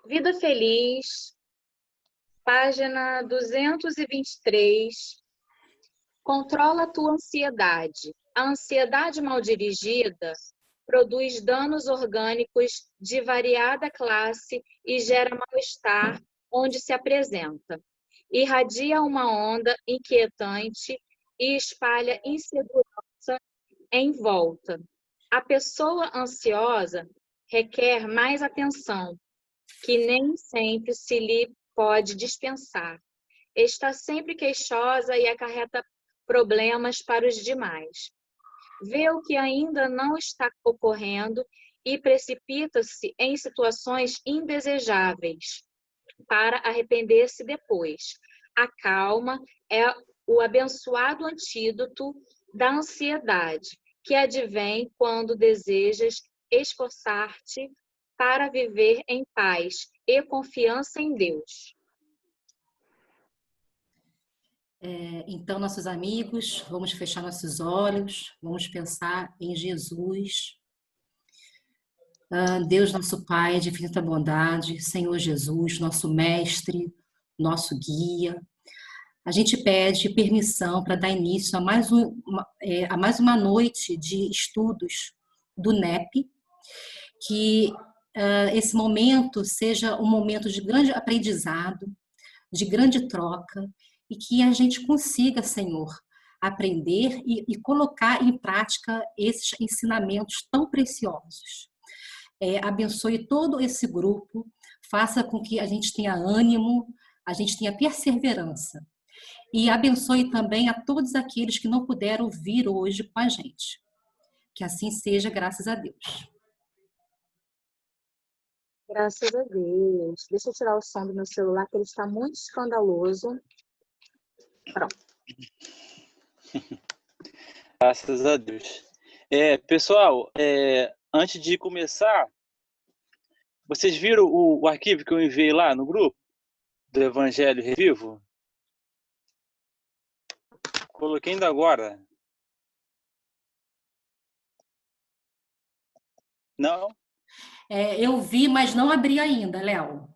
Vida Feliz, página 223. Controla a tua ansiedade. A ansiedade mal dirigida produz danos orgânicos de variada classe e gera mal-estar onde se apresenta. Irradia uma onda inquietante e espalha insegurança em volta. A pessoa ansiosa requer mais atenção, que nem sempre se lhe pode dispensar. Está sempre queixosa e acarreta problemas para os demais. Vê o que ainda não está ocorrendo e precipita-se em situações indesejáveis para arrepender-se depois. A calma é o abençoado antídoto da ansiedade, que advém quando desejas esforçar-te para viver em paz e confiança em Deus. Então, nossos amigos, vamos fechar nossos olhos, vamos pensar em Jesus, Deus nosso Pai de infinita bondade, Senhor Jesus, nosso mestre, nosso guia. A gente pede permissão para dar início a mais uma noite de estudos do NEP, que esse momento seja um momento de grande aprendizado, de grande troca, e que a gente consiga, Senhor, aprender e colocar em prática esses ensinamentos tão preciosos. Abençoe todo esse grupo, faça com que a gente tenha ânimo, a gente tenha perseverança. E abençoe também a todos aqueles que não puderam vir hoje com a gente. Que assim seja, graças a Deus. Graças a Deus. Deixa eu tirar o som do meu celular, que ele está muito escandaloso. Pronto. Graças a Deus. Pessoal, antes de começar, vocês viram o arquivo que eu enviei lá no grupo do Evangelho Revivo? Coloquei ainda agora. Não? Eu vi, mas não abri ainda, Léo.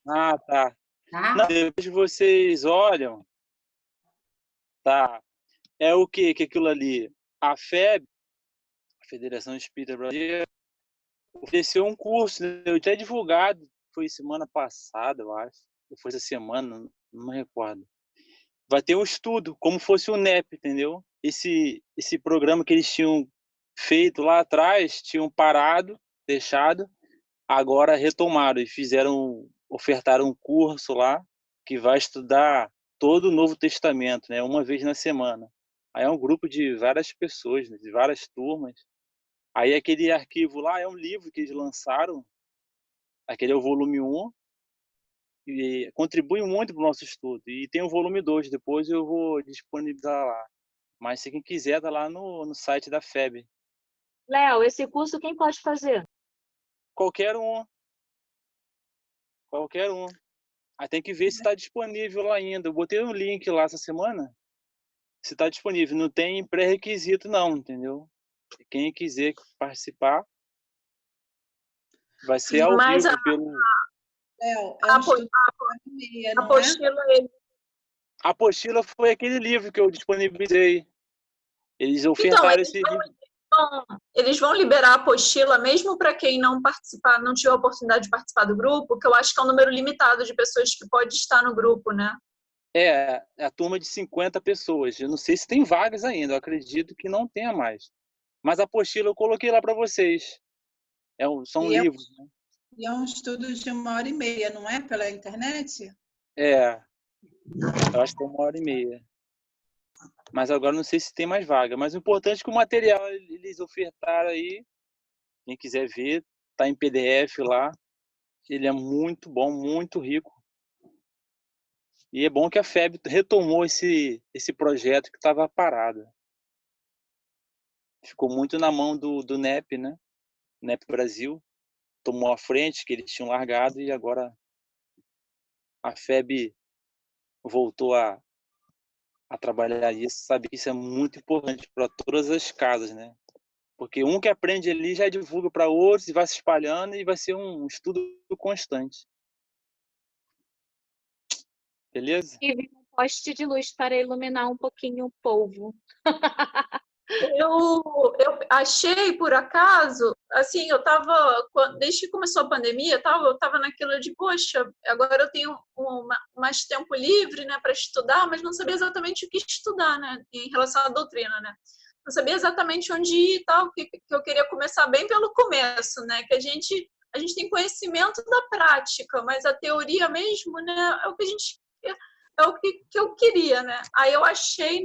Ah, tá. Tá? Não, depois vocês olham. Tá. É o que aquilo ali? A FEB, a Federação Espírita Brasileira, ofereceu um curso, né? Eu tinha divulgado, foi semana passada, eu acho. Ou foi essa semana, não me recordo. Vai ter um estudo, como fosse o NEP, entendeu? Esse programa que eles tinham feito lá atrás, tinham parado, deixado, agora retomaram e ofertaram um curso lá que vai estudar todo o Novo Testamento, né? Uma vez na semana. Aí é um grupo de várias pessoas, né? De várias turmas. Aí aquele arquivo lá é um livro que eles lançaram, aquele é o volume 1, e contribui muito para o nosso estudo. E tem o volume 2, depois eu vou disponibilizar lá. Mas se quem quiser, tá lá no site da FEB. Léo, esse curso quem pode fazer? Qualquer um. Qualquer um. Aí tem que ver se está disponível lá ainda. Eu botei um link lá essa semana. Se está disponível. Não tem pré-requisito não, entendeu? Quem quiser participar, vai ser ao Mas vivo pelo... Léo, é um estudo de meia, não é? A apostila foi aquele livro que eu disponibilizei. Eles Então, ofertaram esse livro. eles vão liberar a apostila mesmo para quem não participar, não tiver a oportunidade de participar do grupo, que eu acho que é um número limitado de pessoas que pode estar no grupo, né? É a turma de 50 pessoas. Eu não sei se tem vagas ainda, eu acredito que não tenha mais. Mas a apostila eu coloquei lá para vocês. São livros, né? E é um estudo de 1h30, não é? Pela internet? Eu acho que é 1h30. Mas agora não sei se tem mais vaga. Mas o importante é que o material eles ofertaram aí, quem quiser ver, tá em PDF lá. Ele é muito bom, muito rico. E é bom que a FEB retomou esse projeto que estava parado. Ficou muito na mão do NEP, né? NEP Brasil. Tomou a frente, que eles tinham largado, e agora a FEB voltou a trabalhar isso. Sabe que isso é muito importante para todas as casas, né? Porque um que aprende ali já divulga para outros e vai se espalhando e vai ser um estudo constante. Beleza? E vi um poste de luz para iluminar um pouquinho o povo. Eu achei, por acaso, assim, desde que começou a pandemia, eu tava naquilo de, poxa, agora eu tenho mais tempo livre, né, para estudar, mas não sabia exatamente o que estudar, né, em relação à doutrina, né. Não sabia exatamente onde ir e tal, que eu queria começar bem pelo começo, né, que a gente tem conhecimento da prática, mas a teoria mesmo, né, é o que eu queria, né. Aí eu achei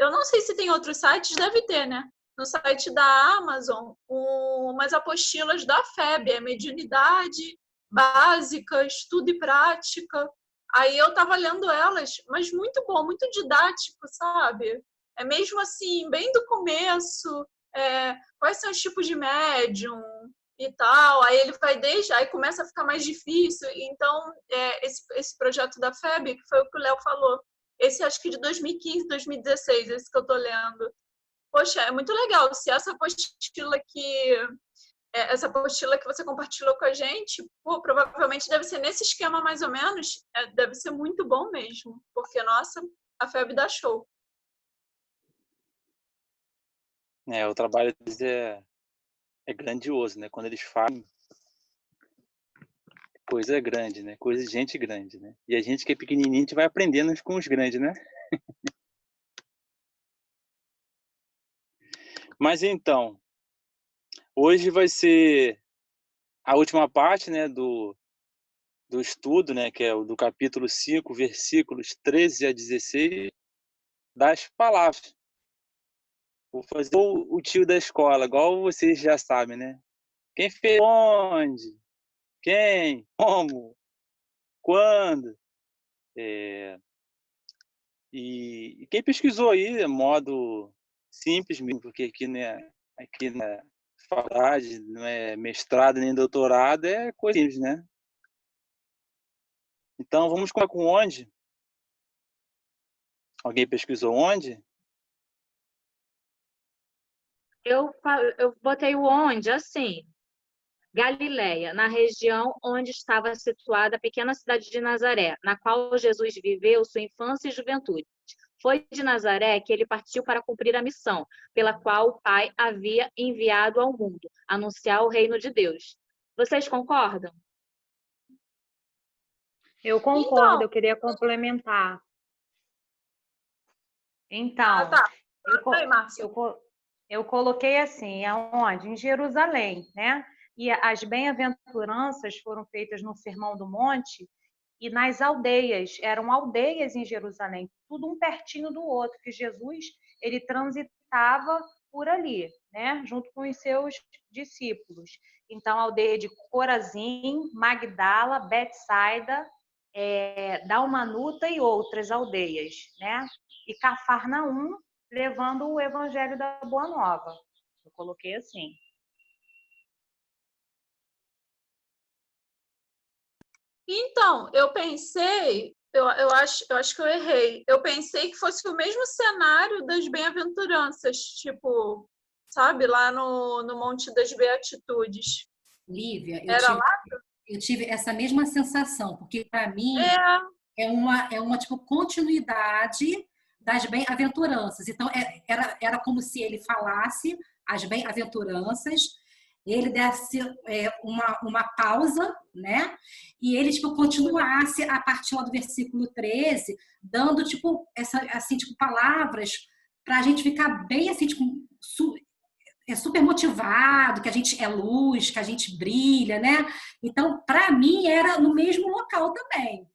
eu não sei se tem outros sites, deve ter, né? No site da Amazon, umas apostilas da FEB, é mediunidade básica, estudo e prática. Aí eu tava lendo elas, mas muito bom, muito didático, sabe? É mesmo assim, bem do começo, quais são os tipos de médium e tal. Aí ele vai aí começa a ficar mais difícil. Então, esse projeto da FEB, que foi o que o Léo falou, esse acho que de 2015, 2016, esse que eu tô lendo. Poxa, é muito legal. Se essa apostila que você compartilhou com a gente, pô, provavelmente deve ser nesse esquema mais ou menos, deve ser muito bom mesmo, porque, nossa, a FEB dá show. O trabalho deles é grandioso, né? Quando eles falam, coisa grande, né? Coisa de gente grande, né? E a gente que é pequenininho, a gente vai aprendendo com os grandes, né? Mas então, hoje vai ser a última parte, né, do estudo, né, que é o do capítulo 5, versículos 13 a 16, das palavras. Vou fazer o tio da escola, igual vocês já sabem, né? Quem fez onde? Quem? Como? Quando? E quem pesquisou aí, modo simples mesmo, porque aqui na faculdade, não é mestrado nem doutorado, é coisa simples, né? Então, vamos começar com onde? Alguém pesquisou onde? Eu botei o onde, assim, Galileia, na região onde estava situada a pequena cidade de Nazaré, na qual Jesus viveu sua infância e juventude. Foi de Nazaré que ele partiu para cumprir a missão, pela qual o Pai havia enviado ao mundo, anunciar o reino de Deus. Vocês concordam? Eu concordo, eu queria complementar. Então, tá. eu, Oi, Márcia. eu coloquei assim, aonde? Em Jerusalém, né? E as bem-aventuranças foram feitas no Sermão do Monte e nas aldeias, eram aldeias em Jerusalém, tudo um pertinho do outro, que Jesus, ele transitava por ali, né? Junto com os seus discípulos. Então, a aldeia de Corazim, Magdala, Betsaida, Dalmanuta e outras aldeias, né? E Cafarnaum, levando o evangelho da Boa Nova. Eu coloquei assim. Então, eu pensei, eu acho que eu errei. Eu pensei que fosse o mesmo cenário das bem-aventuranças, tipo, sabe, lá no Monte das Beatitudes. Lívia, Era lá? eu tive essa mesma sensação, porque para mim É, é uma tipo, continuidade das bem-aventuranças. Então, era como se ele falasse as bem-aventuranças, ele desse uma pausa, né? E ele tipo, continuasse a partir lá do versículo 13, dando tipo, assim, tipo, palavras para a gente ficar bem assim, tipo, super motivado, que a gente é luz, que a gente brilha, né? Então, para mim, era no mesmo local também.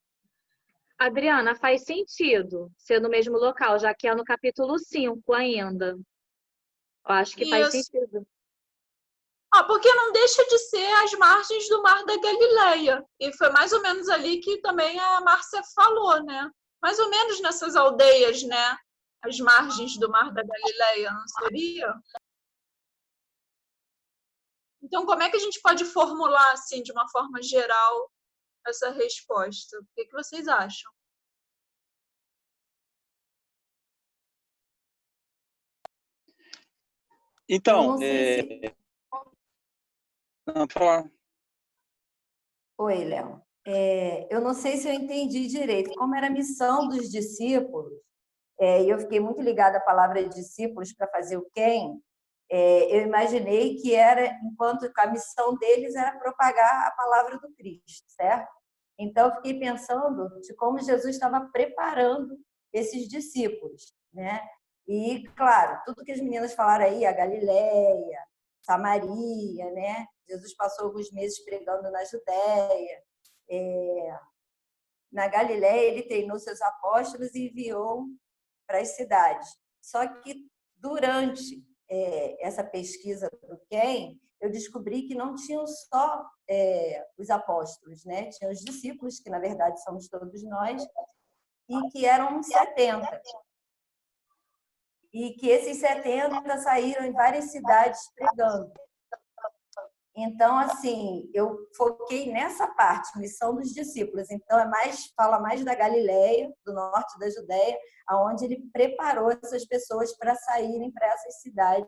Adriana, faz sentido ser no mesmo local, já que é no capítulo 5 ainda. Eu acho que faz isso. sentido. Porque não deixa de ser as margens do Mar da Galileia. E foi mais ou menos ali que também a Márcia falou, né? Mais ou menos nessas aldeias, né? As margens do Mar da Galileia, não seria? Então, como é que a gente pode formular, assim, de uma forma geral, essa resposta? O que vocês acham? Eu Então, não sei se. não, pra falar. Oi, Léo. Eu não sei se eu entendi direito. Como era a missão dos discípulos, e eu fiquei muito ligada à palavra discípulos para fazer o quem, eu imaginei que era, enquanto a missão deles era propagar a palavra do Cristo, certo? Então, eu fiquei pensando de como Jesus estava preparando esses discípulos, né? E, claro, tudo que as meninas falaram aí, a Galileia, Samaria, né? Jesus passou alguns meses pregando na Judéia. Na Galileia, ele treinou seus apóstolos e enviou para as cidades. Só que, durante essa pesquisa do quem, eu descobri que não tinham só os apóstolos, né? Tinham os discípulos, que na verdade somos todos nós, e que eram 70. E que esses 70 saíram em várias cidades pregando. Então, assim, eu foquei nessa parte, missão dos discípulos. Então, fala mais da Galileia, do norte da Judéia, aonde ele preparou essas pessoas para saírem para essas cidades,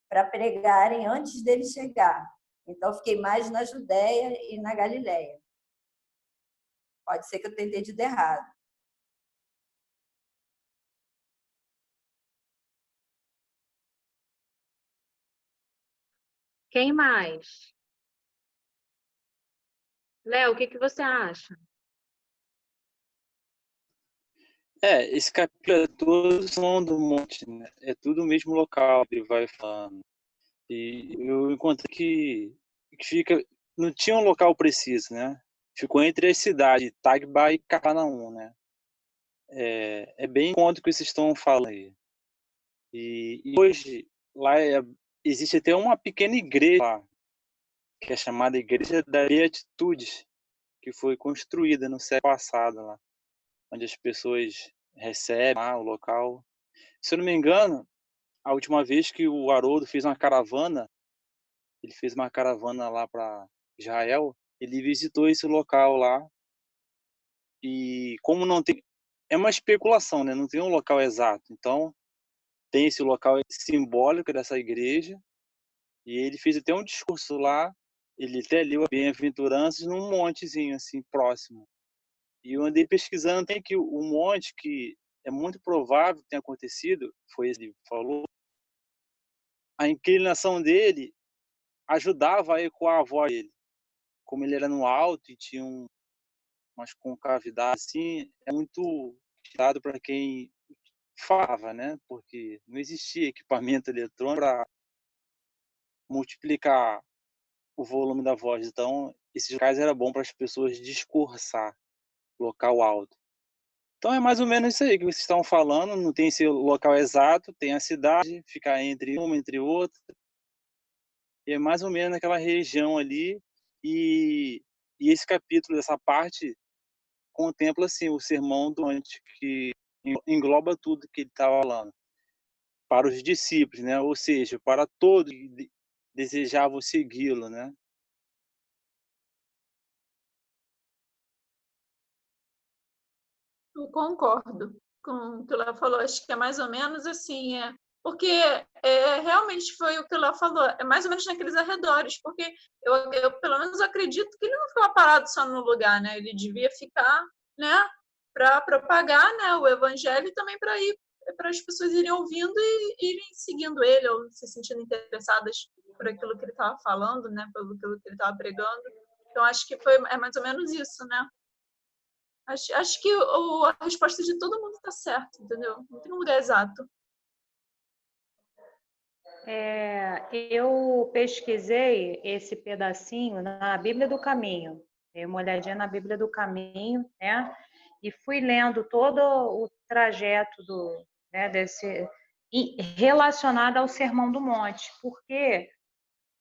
para pregarem antes dele chegar. Então, fiquei mais na Judéia e na Galileia. Pode ser que eu tenha entendido errado. Quem mais? Léo, o que você acha? Esse capítulo é todo Sermão do Monte, né? É tudo o mesmo local que ele vai falando. E eu encontrei que fica, não tinha um local preciso, né? Ficou entre as cidades, Tagba e Cafarnaum, né? É bem encontro que vocês estão falando aí. E hoje lá existe até uma pequena igreja lá, que é chamada Igreja das Beatitudes, que foi construída no século passado lá, onde as pessoas recebem lá o local. Se eu não me engano, a última vez que o Haroldo fez uma caravana, ele fez uma caravana lá para Israel, ele visitou esse local lá. E como não tem, é uma especulação, né? Não tem um local exato. Então, tem esse local simbólico dessa igreja, e ele fez até um discurso lá, ele até leu a Bem-aventuranças num montezinho assim próximo. E eu andei pesquisando, tem que o monte que é muito provável que tenha acontecido, foi ele falou, a inclinação dele ajudava a ecoar a voz dele. Como ele era no alto e tinha umas concavidades assim, é muito dado para quem falava, né? Porque não existia equipamento eletrônico para multiplicar o volume da voz. Então, esses locais era bom para as pessoas discursar, local alto. Então é mais ou menos isso aí que vocês estão falando, não tem esse local exato, tem a cidade, fica entre uma, entre outra, e é mais ou menos naquela região ali, e esse capítulo, essa parte, contempla assim, o sermão do monte, que engloba tudo que ele estava falando, para os discípulos, né? Ou seja, para todos que desejavam segui-lo, né? Eu concordo com o que ela falou. Acho que é mais ou menos assim, porque realmente foi o que ela falou. É mais ou menos naqueles arredores, porque eu pelo menos acredito que ele não ficava parado só no lugar, né? Ele devia ficar, né, para propagar, né, o evangelho e também para as pessoas irem ouvindo e irem seguindo ele ou se sentindo interessadas por aquilo que ele estava falando, né, pelo que ele estava pregando. Então acho que é mais ou menos isso, né? Acho que a resposta de todo mundo está certa, entendeu? Não tem um lugar exato. Eu pesquisei esse pedacinho na Bíblia do Caminho. Dei uma olhadinha na Bíblia do Caminho, né? E fui lendo todo o trajeto relacionado ao Sermão do Monte, porque,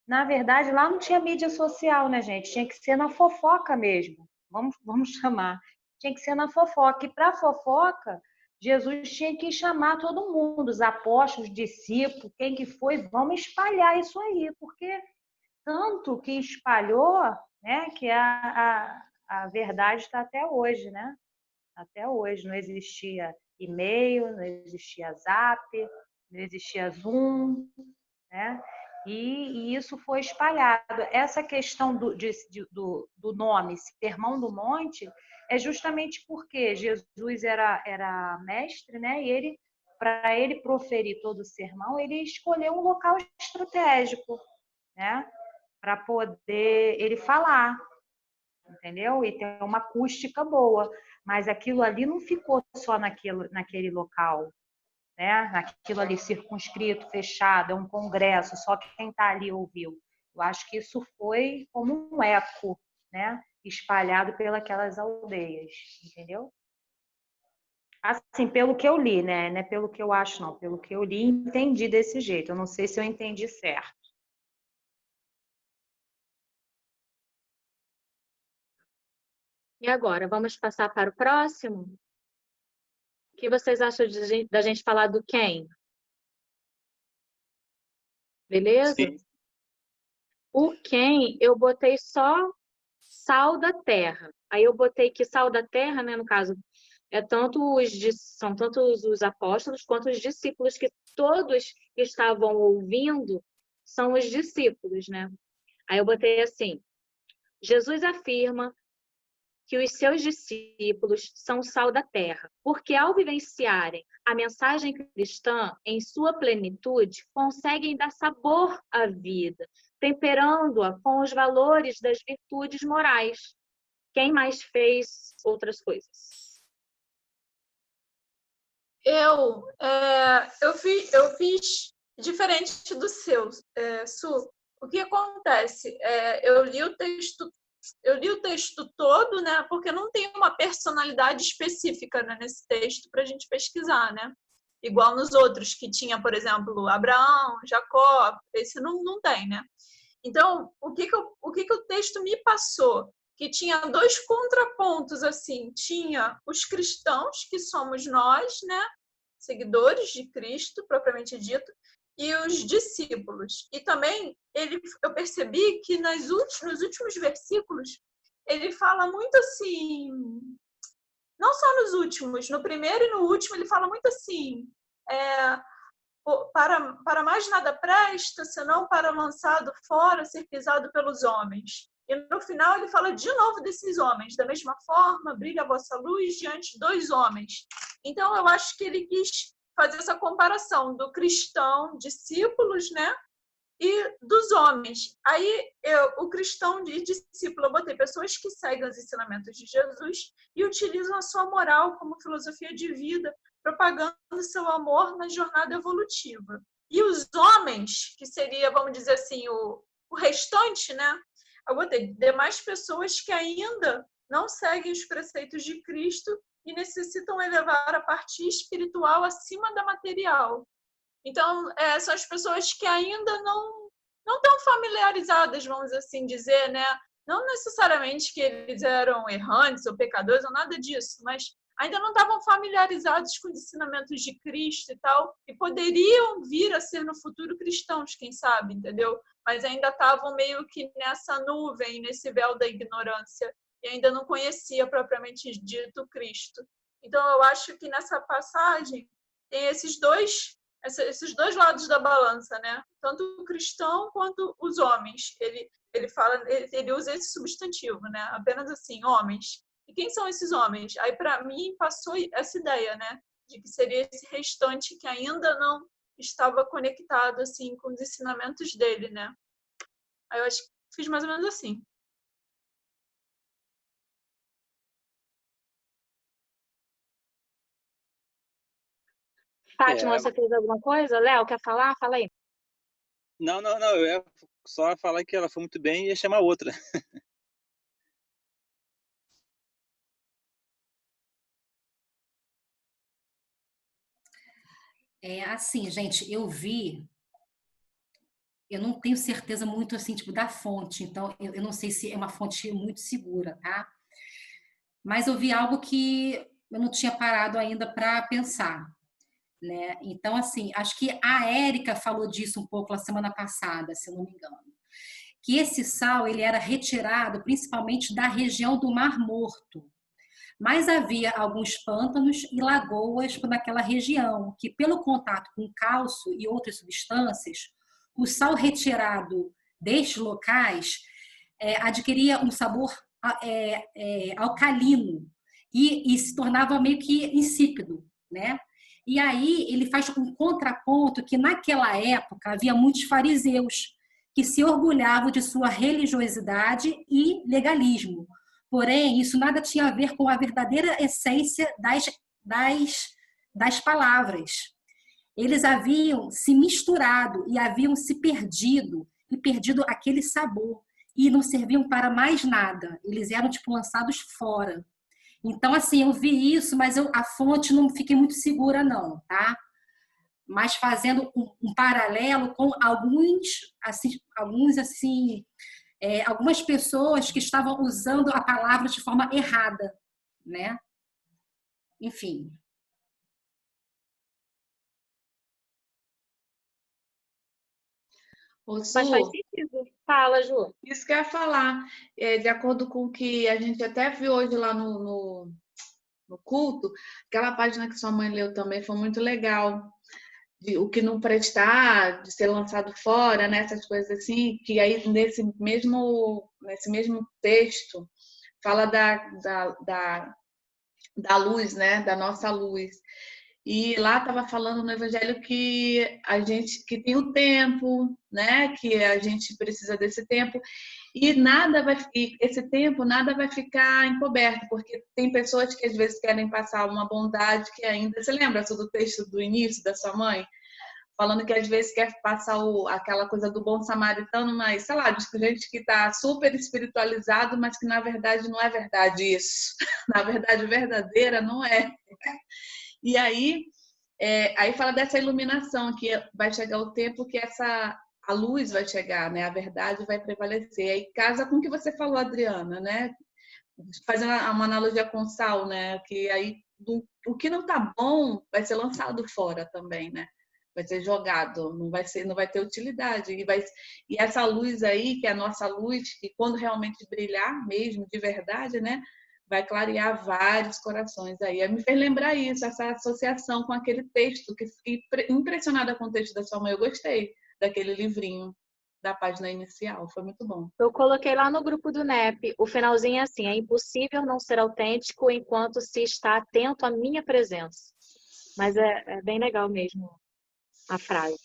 na verdade, lá não tinha mídia social, né, gente? Tinha que ser na fofoca mesmo. Vamos chamar. Tinha que ser na fofoca. E para fofoca, Jesus tinha que chamar todo mundo, os apóstolos, os discípulos, quem que foi, vamos espalhar isso aí, porque tanto que espalhou, né, que a verdade está até hoje, né? Até hoje não existia e-mail, não existia Zap, não existia Zoom, né? E isso foi espalhado. Essa questão do nome, Sermão do Monte, é justamente porque Jesus era mestre, né? E ele, para ele proferir todo o sermão, ele escolheu um local estratégico, né? Para poder ele falar, entendeu? E ter uma acústica boa. Mas aquilo ali não ficou só naquele local, né? Aquilo ali circunscrito, fechado, é um congresso, só quem está ali ouviu. Eu acho que isso foi como um eco, né? Espalhado pelas aldeias, entendeu? Assim, pelo que eu li, né? Não é pelo que eu acho, não. Pelo que eu li, entendi desse jeito. Eu não sei se eu entendi certo. E agora, vamos passar para o próximo? O que vocês acham da gente falar do quem? Beleza? Sim. O quem, eu botei só sal da terra. Aí eu botei que sal da terra, né, no caso, são tanto os apóstolos quanto os discípulos, que todos estavam ouvindo, são os discípulos, né? Aí eu botei assim: Jesus afirma que os seus discípulos são o sal da terra, porque ao vivenciarem a mensagem cristã em sua plenitude, conseguem dar sabor à vida, temperando-a com os valores das virtudes morais. Quem mais fez outras coisas? Eu fiz diferente do seu, Su. O que acontece? Eu li o texto todo, né? Porque não tem uma personalidade específica, né, nesse texto para a gente pesquisar, né? Igual nos outros, que tinha, por exemplo, Abraão, Jacó, esse não tem, né? Então, o que o texto me passou? Que tinha dois contrapontos, assim. Tinha os cristãos, que somos nós, né? Seguidores de Cristo, propriamente dito, e os discípulos. E também eu percebi que nos últimos versículos ele fala muito assim, não só nos últimos, no primeiro e no último ele fala muito assim, para mais nada presta, senão para lançado fora, ser pisado pelos homens. E no final ele fala de novo desses homens. Da mesma forma, brilha a vossa luz diante dos homens. Então eu acho que ele quis fazer essa comparação do cristão, discípulos, né? E dos homens. Aí o cristão de discípulo, eu botei pessoas que seguem os ensinamentos de Jesus e utilizam a sua moral como filosofia de vida, propagando seu amor na jornada evolutiva. E os homens, que seria, vamos dizer assim, o restante, né? Eu botei demais pessoas que ainda não seguem os preceitos de Cristo e necessitam elevar a parte espiritual acima da material. Então, são as pessoas que ainda não estão familiarizadas, vamos assim dizer, né? Não necessariamente que eles eram errantes ou pecadores ou nada disso, mas ainda não estavam familiarizados com os ensinamentos de Cristo e tal, e poderiam vir a ser no futuro cristãos, quem sabe, entendeu? Mas ainda estavam meio que nessa nuvem, nesse véu da ignorância, e ainda não conhecia propriamente dito Cristo. Então, eu acho que nessa passagem tem esses dois lados da balança, né? Tanto o cristão quanto os homens. Ele usa esse substantivo, né? Apenas assim, homens. E quem são esses homens? Aí, para mim, passou essa ideia, né? De que seria esse restante que ainda não estava conectado, assim, com os ensinamentos dele, né? Aí eu acho que fiz mais ou menos assim. Fátima, você fez alguma coisa? Léo, quer falar? Fala aí. Não. Eu ia só falar que ela foi muito bem e ia chamar outra. Assim, gente, eu não tenho certeza muito, assim, tipo, da fonte, então eu não sei se é uma fonte muito segura, tá? Mas eu vi algo que eu não tinha parado ainda para pensar, né? Então, assim, acho que a Érica falou disso um pouco na semana passada, se eu não me engano. Que esse sal, ele era retirado principalmente da região do Mar Morto. Mas havia alguns pântanos e lagoas naquela região, que pelo contato com cálcio e outras substâncias, o sal retirado destes locais adquiria um sabor alcalino e se tornava meio que insípido, né? E aí ele faz um contraponto que naquela época havia muitos fariseus que se orgulhavam de sua religiosidade e legalismo. Porém, isso nada tinha a ver com a verdadeira essência das palavras. Eles haviam se misturado e haviam se perdido aquele sabor e não serviam para mais nada. Eles eram tipo lançados fora. Então, assim, eu vi isso, mas a fonte não fiquei muito segura, não, tá? Mas fazendo um paralelo com algumas pessoas que estavam usando a palavra de forma errada, né? Enfim. Mas faz sentido. Fala, Ju. Isso que eu ia falar, de acordo com o que a gente até viu hoje lá no culto, aquela página que sua mãe leu também foi muito legal. O que não prestar, de ser lançado fora, né? Essas coisas assim, que aí nesse mesmo texto fala da luz, né? Da nossa luz. E lá estava falando no Evangelho que que tem o tempo, né? Que a gente precisa desse tempo e esse tempo nada vai ficar encoberto, porque tem pessoas que às vezes querem passar uma bondade que ainda. Você lembra do texto do início da sua mãe? Falando que às vezes quer passar aquela coisa do bom samaritano, mas, sei lá, de gente que está super espiritualizado, mas que na verdade não é verdade isso. Na verdade, verdadeira não é. E aí fala dessa iluminação, que vai chegar o tempo que a luz vai chegar, né? A verdade vai prevalecer. Aí casa com o que você falou, Adriana, né? Fazendo uma analogia com sal, né? Que aí o que não tá bom vai ser lançado fora também, né? Vai ser jogado, não vai ter utilidade. E essa luz aí, que é a nossa luz, que quando realmente brilhar mesmo, de verdade, né? Vai clarear vários corações aí. Me fez lembrar isso, essa associação com aquele texto, que fiquei impressionada com o texto da sua mãe. Eu gostei daquele livrinho da página inicial, foi muito bom. Eu coloquei lá no grupo do NEP, o finalzinho é assim: é impossível não ser autêntico enquanto se está atento à minha presença. Mas é bem legal mesmo a frase,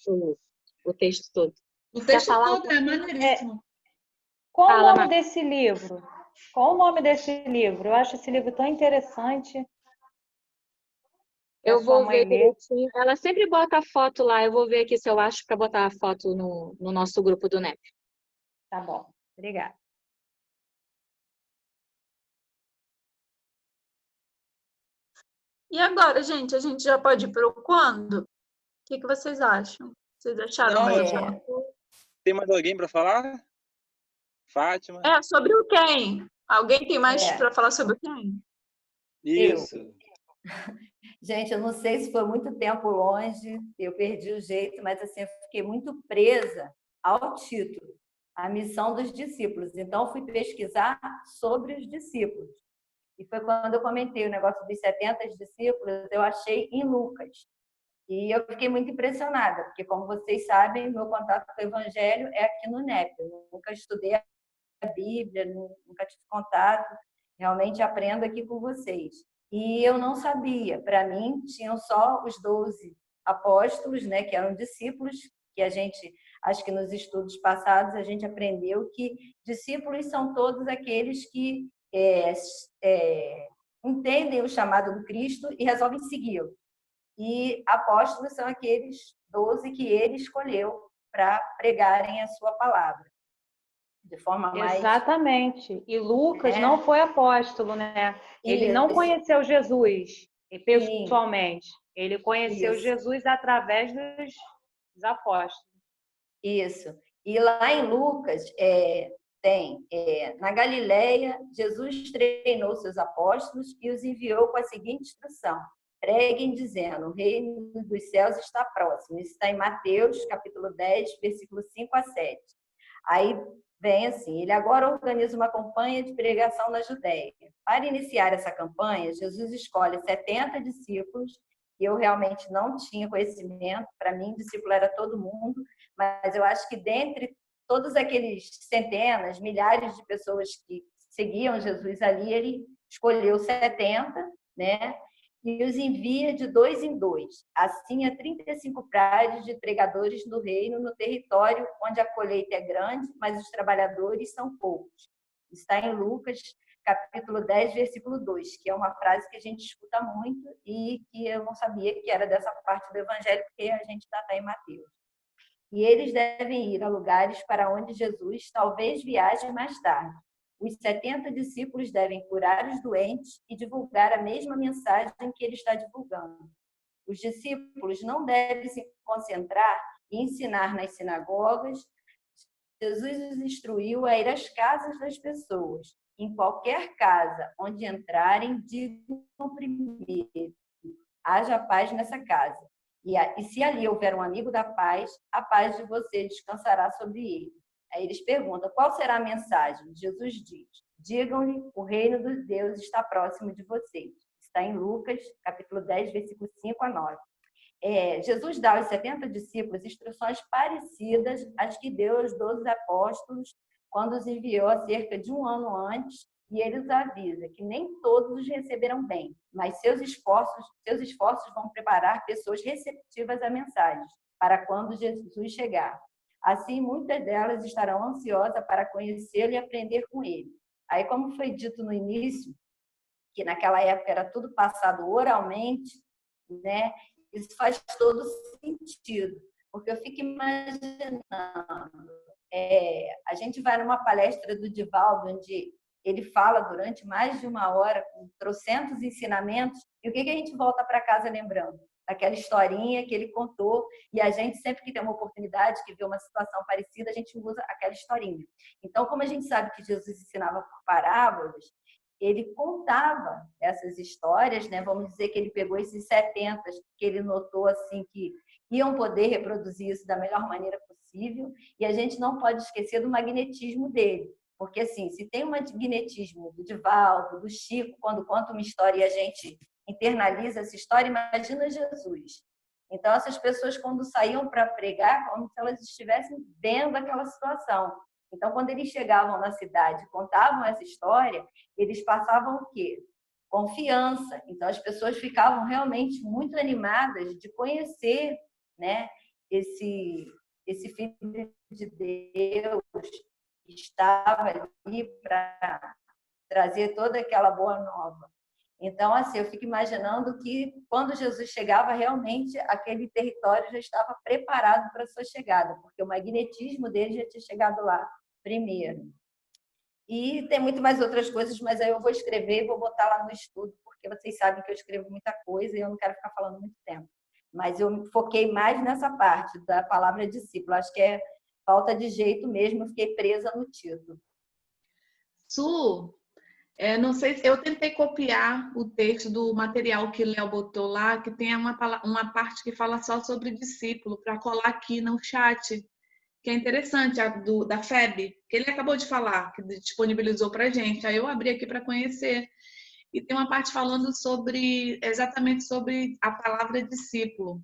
o texto todo. O texto todo é maneiríssimo. Qual o nome desse livro? Qual o nome desse livro? Eu acho esse livro tão interessante. Eu vou ver direitinho. Ela sempre bota a foto lá. Eu vou ver aqui se eu acho para botar a foto no nosso grupo do NEP. Tá bom. Obrigada. E agora, gente? A gente já pode ir para o quando? O que vocês acham? Vocês acharam mais alguma coisa? Tem mais alguém para falar? Fátima? Sobre o quem? Alguém tem mais para falar sobre o quem? Isso. Gente, eu não sei se foi muito tempo longe, eu perdi o jeito, mas assim, eu fiquei muito presa ao título, a missão dos discípulos. Então, fui pesquisar sobre os discípulos. E foi quando eu comentei o negócio dos 70 discípulos, eu achei em Lucas. E eu fiquei muito impressionada, porque, como vocês sabem, meu contato com o Evangelho é aqui no NEP. Eu nunca estudei a Bíblia, nunca tive contato. Realmente aprendo aqui com vocês. E eu não sabia. Para mim, tinham só os 12 apóstolos, né, que eram discípulos, que a gente, acho que nos estudos passados, a gente aprendeu que discípulos são todos aqueles que entendem o chamado do Cristo e resolvem segui-lo. E apóstolos são aqueles 12 que ele escolheu para pregarem a sua palavra. De forma mais... Exatamente. E Lucas não foi apóstolo, né? Ele não conheceu Jesus pessoalmente. Ele conheceu Jesus através dos apóstolos. Isso. E lá em Lucas, na Galileia, Jesus treinou seus apóstolos e os enviou com a seguinte instrução: preguem dizendo, o reino dos céus está próximo. Isso está em Mateus, capítulo 10, versículos 5 a 7. Aí vem assim: ele agora organiza uma campanha de pregação na Judéia. Para iniciar essa campanha, Jesus escolhe 70 discípulos e eu realmente não tinha conhecimento. Para mim, discípulo era todo mundo, mas eu acho que dentre todos aqueles centenas, milhares de pessoas que seguiam Jesus ali, ele escolheu 70, né? E os envia de 2 em 2. Assim, há 35 prares de pregadores do reino no território onde a colheita é grande, mas os trabalhadores são poucos. Está em Lucas, capítulo 10, versículo 2, que é uma frase que a gente escuta muito e que eu não sabia que era dessa parte do evangelho, porque a gente está em Mateus. E eles devem ir a lugares para onde Jesus talvez viaje mais tarde. Os 70 discípulos devem curar os doentes e divulgar a mesma mensagem que ele está divulgando. Os discípulos não devem se concentrar e ensinar nas sinagogas. Jesus os instruiu a ir às casas das pessoas. Em qualquer casa onde entrarem, digam primeiro: haja paz nessa casa. E se ali houver um amigo da paz, a paz de você descansará sobre ele. Aí eles perguntam: qual será a mensagem? Jesus diz: digam-lhe, o reino dos deuses está próximo de vocês. Está em Lucas, capítulo 10, versículos 5 a 9. Jesus dá aos 70 discípulos instruções parecidas às que deu aos 12 apóstolos quando os enviou há cerca de um ano antes, e ele os avisa que nem todos os receberão bem, mas seus esforços vão preparar pessoas receptivas à mensagem, para quando Jesus chegar. Assim, muitas delas estarão ansiosas para conhecê-lo e aprender com ele. Aí, como foi dito no início, que naquela época era tudo passado oralmente, né? Isso faz todo sentido, porque eu fico imaginando, a gente vai numa palestra do Divaldo, onde ele fala durante mais de uma hora, com trocentos ensinamentos, e o que a gente volta para casa lembrando? Daquela historinha que ele contou, e a gente, sempre que tem uma oportunidade, que vê uma situação parecida, a gente usa aquela historinha. Então, como a gente sabe que Jesus ensinava por parábolas, ele contava essas histórias, né? Vamos dizer que ele pegou esses 70 que ele notou assim que iam poder reproduzir isso da melhor maneira possível, e a gente não pode esquecer do magnetismo dele, porque assim, se tem um magnetismo do Divaldo, do Chico, quando conta uma história e a gente internaliza essa história, imagina Jesus. Então essas pessoas, quando saíam para pregar, como se elas estivessem vendo aquela situação. Então, quando eles chegavam na cidade, contavam essa história, eles passavam o quê? Confiança. Então, as pessoas ficavam realmente muito animadas de conhecer, né, esse Filho de Deus que estava ali para trazer toda aquela boa nova. Então, assim, eu fico imaginando que quando Jesus chegava, realmente aquele território já estava preparado para a sua chegada, porque o magnetismo dele já tinha chegado lá primeiro. E tem muito mais outras coisas, mas aí eu vou escrever e vou botar lá no estudo, porque vocês sabem que eu escrevo muita coisa e eu não quero ficar falando muito tempo. Mas eu me foquei mais nessa parte da palavra discípulo. Acho que é falta de jeito mesmo, eu fiquei presa no título. Su, não sei se eu tentei copiar o texto do material que o Léo botou lá, que tem uma parte que fala só sobre discípulo, para colar aqui no chat, que é interessante, da FEB, que ele acabou de falar, que disponibilizou para a gente. Aí eu abri aqui para conhecer. E tem uma parte falando exatamente sobre a palavra discípulo.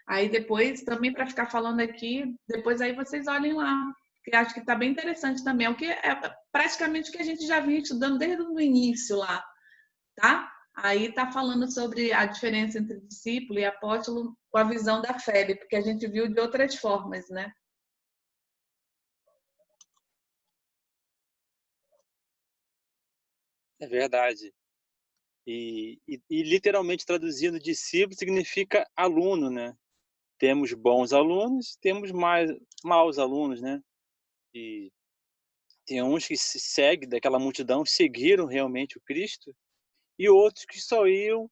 Aí depois, também para ficar falando aqui, depois aí vocês olhem lá, que acho que está bem interessante também. O que é praticamente o que a gente já vinha estudando desde o início lá, tá? Aí está falando sobre a diferença entre discípulo e apóstolo com a visão da FEB, porque a gente viu de outras formas, né? É verdade. E literalmente traduzindo, discípulo significa aluno, né? Temos bons alunos, temos maus alunos, né? E tem uns que se seguem daquela multidão, seguiram realmente o Cristo, e outros que só iam,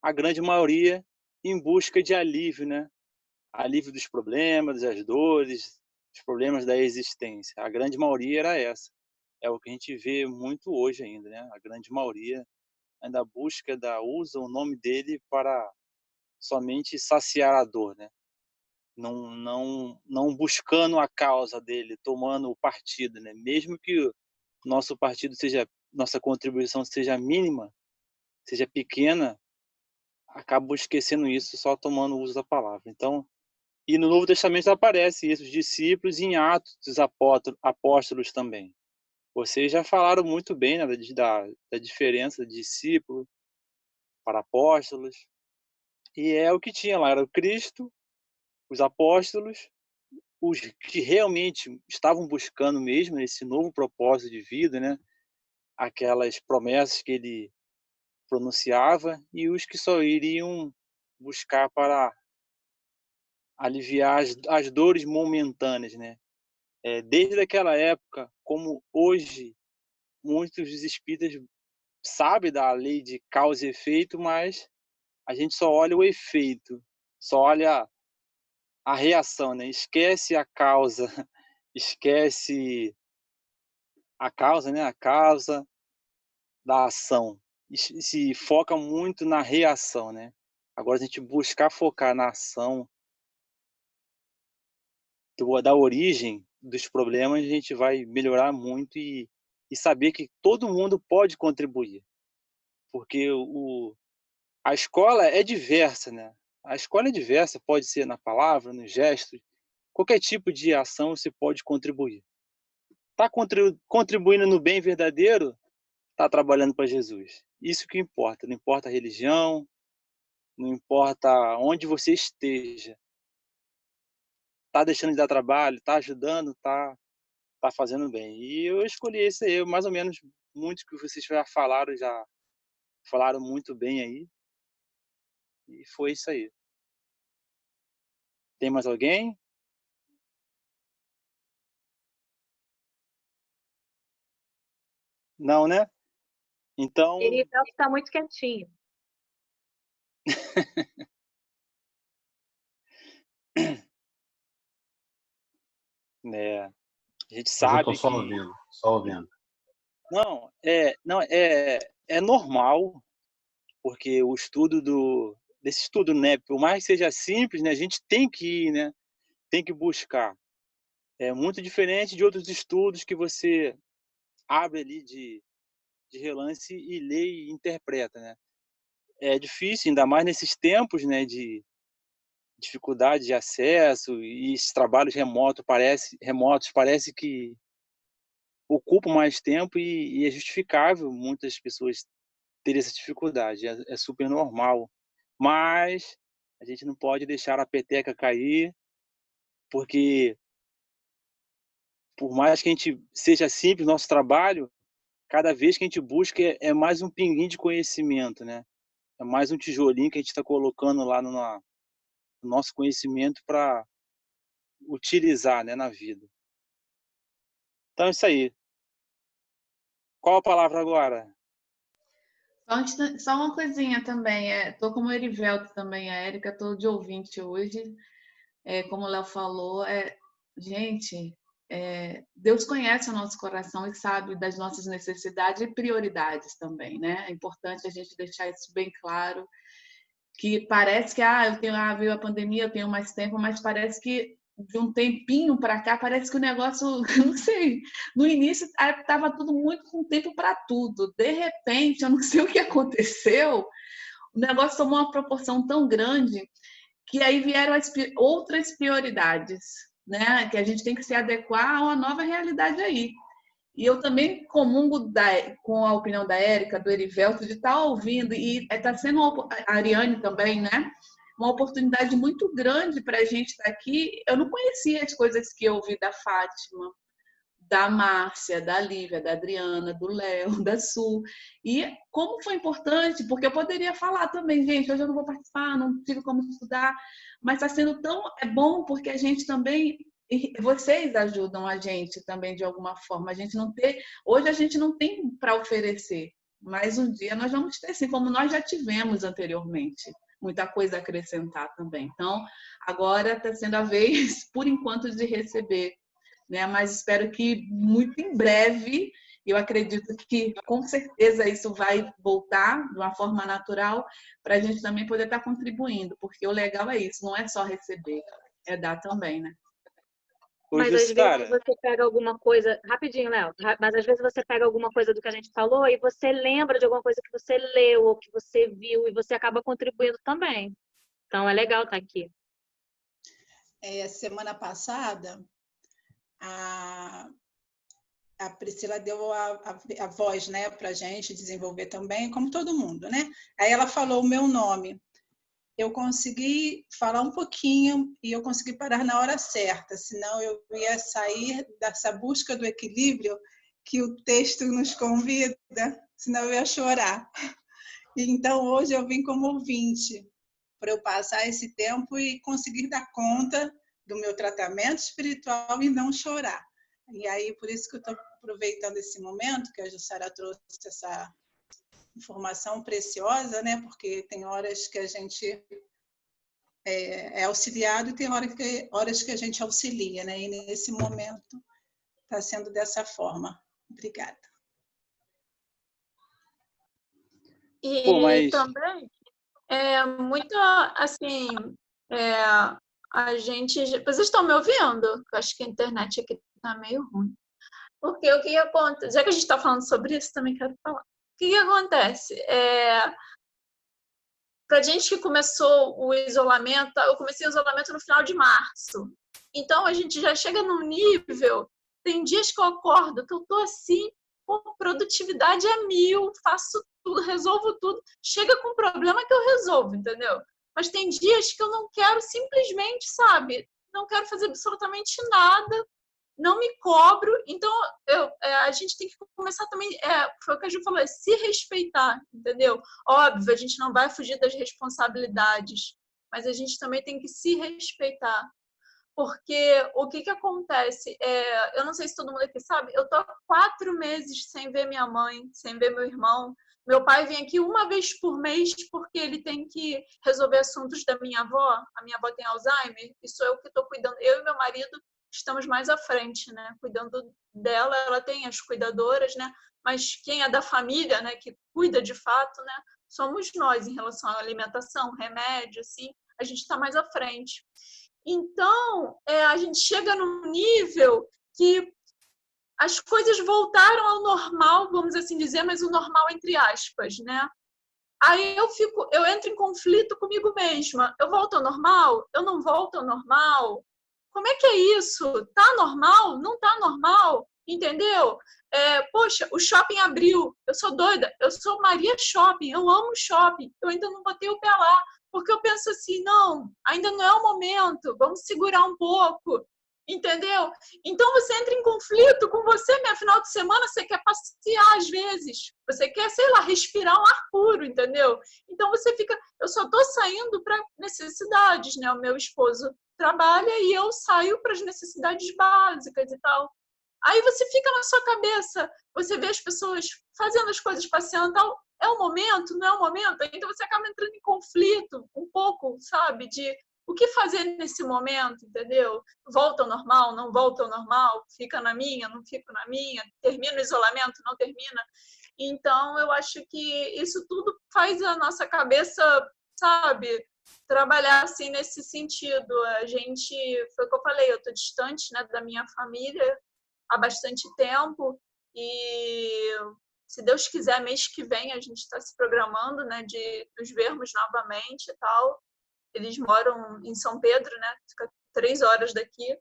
a grande maioria, em busca de alívio, né? Alívio dos problemas, das dores, dos problemas da existência. A grande maioria era essa. É o que a gente vê muito hoje ainda, né? A grande maioria ainda usa o nome dele para somente saciar a dor, né? Não buscando a causa dele, tomando o partido, né? Mesmo que o nossa contribuição seja mínima, seja pequena, acabam esquecendo isso, só tomando o uso da palavra. Então, e no Novo Testamento aparece isso, os discípulos, e em Atos dos Apóstolos também. Vocês já falaram muito bem, né, da diferença de discípulo para apóstolos. E é o que tinha lá, era o Cristo, os apóstolos, os que realmente estavam buscando mesmo esse novo propósito de vida, né? Aquelas promessas que ele pronunciava, e os que só iriam buscar para aliviar as dores momentâneas, né? Desde aquela época, como hoje, muitos dos espíritas sabem da lei de causa e efeito, mas a gente só olha o efeito, só olha a reação, né? Esquece a causa, esquece a causa, né? A causa da ação. E se foca muito na reação, né? Agora, a gente buscar focar na ação, da origem dos problemas, a gente vai melhorar muito e saber que todo mundo pode contribuir. Porque a escola é diversa, né? A escola é diversa, pode ser na palavra, no gesto, qualquer tipo de ação você pode contribuir. Está contribuindo no bem verdadeiro, está trabalhando para Jesus. Isso que importa, não importa a religião, não importa onde você esteja. Está deixando de dar trabalho, está ajudando, está fazendo bem. E eu escolhi esse aí, mais ou menos, muitos que vocês já falaram muito bem aí. E foi isso aí. Tem mais alguém? Não, né? Então, Ele está muito quietinho. né, a gente Mas eu sabe tô só que ouvindo, só ouvindo. não é normal, porque o estudo desse estudo, né, por mais que seja simples, né, a gente tem que ir, né, tem que buscar. É muito diferente de outros estudos que você abre ali de relance e lê e interpreta, né? É difícil, ainda mais nesses tempos, né, de dificuldade de acesso, e esses trabalhos remotos parece que ocupam mais tempo, e é justificável muitas pessoas terem essa dificuldade, é super normal. Mas a gente não pode deixar a peteca cair, porque por mais que a gente seja simples nosso trabalho, cada vez que a gente busca é mais um pinguinho de conhecimento, né? É mais um tijolinho que a gente está colocando lá no nosso conhecimento para utilizar, né, na vida. Então é isso aí. Qual a palavra agora? Só uma coisinha também, tô como Erivelto também, a Érica, tô de ouvinte hoje. Como o Léo falou, gente, Deus conhece o nosso coração e sabe das nossas necessidades e prioridades também, né? É importante a gente deixar isso bem claro, que parece que veio a pandemia, eu tenho mais tempo, mas parece que de um tempinho para cá, parece que o negócio, não sei, no início estava tudo muito com tempo para tudo. De repente, eu não sei o que aconteceu, o negócio tomou uma proporção tão grande que aí vieram outras prioridades, né? Que a gente tem que se adequar a uma nova realidade aí. E eu também comungo com a opinião da Érica, do Erivelto, de estar ouvindo, e está sendo, a Ariane também, né? Uma oportunidade muito grande para a gente estar aqui. Eu não conhecia as coisas que eu ouvi da Fátima, da Márcia, da Lívia, da Adriana, do Léo, da Su. E como foi importante, porque eu poderia falar também, gente, hoje eu não vou participar, não tive como estudar, mas está sendo tão bom porque a gente também, vocês ajudam a gente também de alguma forma. Hoje a gente não tem para oferecer, mas um dia nós vamos ter, assim como nós já tivemos anteriormente. Muita coisa a acrescentar também. Então, agora está sendo a vez, por enquanto, de receber, né? Mas espero que muito em breve, eu acredito que com certeza isso vai voltar de uma forma natural para a gente também poder estar contribuindo, porque o legal é isso, não é só receber, é dar também, né? Mas às vezes você pega alguma coisa, rapidinho, Léo, mas às vezes você pega alguma coisa do que a gente falou e você lembra de alguma coisa que você leu ou que você viu e você acaba contribuindo também. Então é legal estar aqui. Semana passada, a Priscila deu a voz, né, para a gente desenvolver também, como todo mundo, né? Aí ela falou o meu nome. Eu consegui falar um pouquinho e eu consegui parar na hora certa, senão eu ia sair dessa busca do equilíbrio que o texto nos convida, senão eu ia chorar. Então, hoje eu vim como ouvinte, para eu passar esse tempo e conseguir dar conta do meu tratamento espiritual e não chorar. E aí, por isso que eu estou aproveitando esse momento, que a Jussara trouxe essa informação preciosa, né? Porque tem horas que a gente é auxiliado e tem horas que a gente auxilia, né? E nesse momento está sendo dessa forma. Obrigada. E também muito assim, a gente. Vocês estão me ouvindo? Eu acho que a internet aqui está meio ruim. Porque o que acontece? Já que a gente está falando sobre isso, também quero falar. O que acontece? Para a gente que começou o isolamento, eu comecei o isolamento no final de março. Então, a gente já chega num nível... Tem dias que eu acordo, que eu estou assim, produtividade é 1000, faço tudo, resolvo tudo. Chega com um problema que eu resolvo, entendeu? Mas tem dias que eu não quero simplesmente, sabe? Não quero fazer absolutamente nada, não me cobro. Então, a gente tem que começar também, foi o que a Ju falou, se respeitar, entendeu? Óbvio, a gente não vai fugir das responsabilidades, mas a gente também tem que se respeitar. Porque o que acontece? Eu não sei se todo mundo aqui sabe, eu tô há 4 meses sem ver minha mãe, sem ver meu irmão. Meu pai vem aqui uma vez por mês porque ele tem que resolver assuntos da minha avó. A minha avó tem Alzheimer, e sou eu que estou cuidando. Eu e meu marido estamos mais à frente, né? Cuidando dela, ela tem as cuidadoras, né? Mas quem é da família, né? Que cuida de fato, né? Somos nós em relação à alimentação, remédio, assim. A gente está mais à frente. Então, a gente chega num nível que as coisas voltaram ao normal, vamos assim dizer, mas o normal entre aspas, né? Aí eu entro em conflito comigo mesma. Eu volto ao normal? Eu não volto ao normal? Como é que é isso? Tá normal? Não tá normal? Entendeu? Poxa, o shopping abriu. Eu sou doida. Eu sou Maria Shopping. Eu amo shopping. Eu ainda não botei o pé lá. Porque eu penso assim, não, ainda não é o momento. Vamos segurar um pouco. Entendeu? Então você entra em conflito com você, né? Final de semana você quer passear às vezes. Você quer, sei lá, respirar um ar puro, entendeu? Então você fica... Eu só tô saindo para necessidades, né? O meu esposo trabalha e eu saio para as necessidades básicas e tal. Aí você fica na sua cabeça, você vê as pessoas fazendo as coisas, passeando e tal. É o momento? Não é o momento? Então você acaba entrando em conflito um pouco, sabe? De o que fazer nesse momento, entendeu? Volta ao normal, não volta ao normal, fica na minha, não fico na minha, termina o isolamento, não termina. Então, eu acho que isso tudo faz a nossa cabeça, sabe, trabalhar assim nesse sentido. A gente, foi o que eu falei, eu estou distante, né, da minha família há bastante tempo e, se Deus quiser, mês que vem a gente está se programando, né, de nos vermos novamente e tal. Eles moram em São Pedro, né? Fica 3 horas daqui.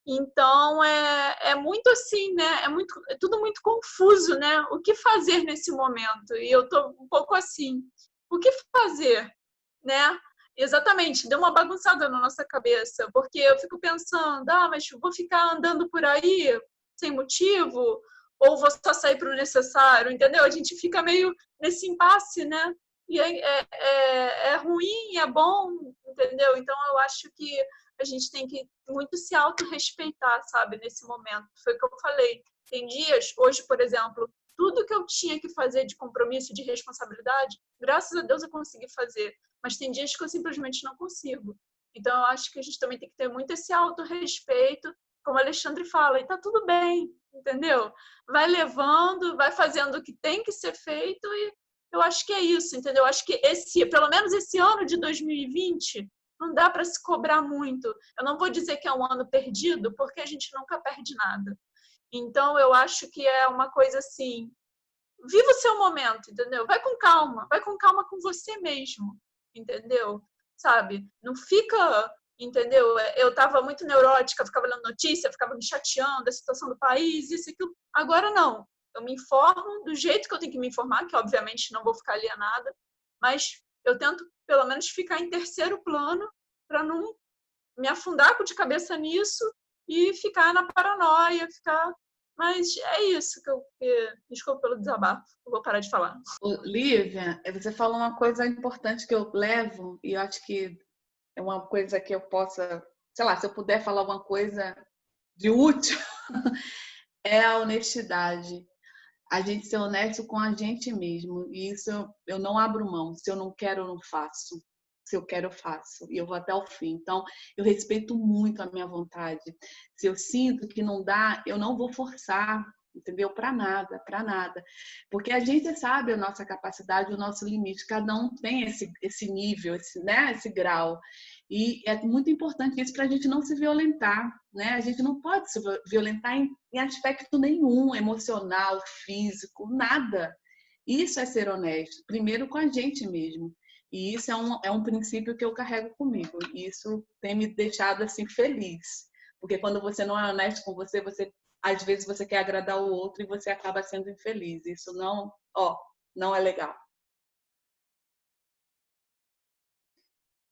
Então, é muito assim, né? É tudo muito confuso, né? O que fazer nesse momento? E eu tô um pouco assim. O que fazer, né? Exatamente, deu uma bagunçada na nossa cabeça, porque eu fico pensando, mas vou ficar andando por aí sem motivo? Ou vou só sair para o necessário, entendeu? A gente fica meio nesse impasse, né? E é ruim, é bom, entendeu? Então, eu acho que a gente tem que muito se autorrespeitar, sabe, nesse momento. Foi o que eu falei. Tem dias, hoje, por exemplo, tudo que eu tinha que fazer de compromisso, de responsabilidade, graças a Deus eu consegui fazer. Mas tem dias que eu simplesmente não consigo. Então, eu acho que a gente também tem que ter muito esse autorrespeito, como o Alexandre fala, e tá tudo bem, entendeu? Vai levando, vai fazendo o que tem que ser feito e eu acho que é isso, entendeu? Eu acho que pelo menos esse ano de 2020, não dá para se cobrar muito. Eu não vou dizer que é um ano perdido, porque a gente nunca perde nada. Então, eu acho que é uma coisa assim, viva o seu momento, entendeu? Vai com calma com você mesmo, entendeu? Sabe? Não fica, entendeu? Eu estava muito neurótica, ficava lendo notícia, ficava me chateando da situação do país, isso e aquilo. Agora não. Eu me informo do jeito que eu tenho que me informar, que obviamente não vou ficar alienada, mas eu tento pelo menos ficar em terceiro plano para não me afundar de cabeça nisso e ficar na paranoia, Mas é isso que eu... Desculpa pelo desabafo, eu vou parar de falar. Lívia, você falou uma coisa importante que eu levo, e eu acho que é uma coisa que eu possa, sei lá, se eu puder falar alguma coisa de útil, é a honestidade. A gente ser honesto com a gente mesmo. E isso eu não abro mão. Se eu não quero, eu não faço. Se eu quero, eu faço. E eu vou até o fim. Então, eu respeito muito a minha vontade. Se eu sinto que não dá, eu não vou forçar, entendeu? Para nada, para nada. Porque a gente sabe a nossa capacidade, o nosso limite. Cada um tem esse nível, esse grau. E é muito importante isso para a gente não se violentar, né? A gente não pode se violentar em aspecto nenhum, emocional, físico, nada. Isso é ser honesto, primeiro com a gente mesmo. E isso é um princípio que eu carrego comigo. E isso tem me deixado assim feliz, porque quando você não é honesto com você, às vezes você quer agradar o outro e você acaba sendo infeliz. Isso não é legal.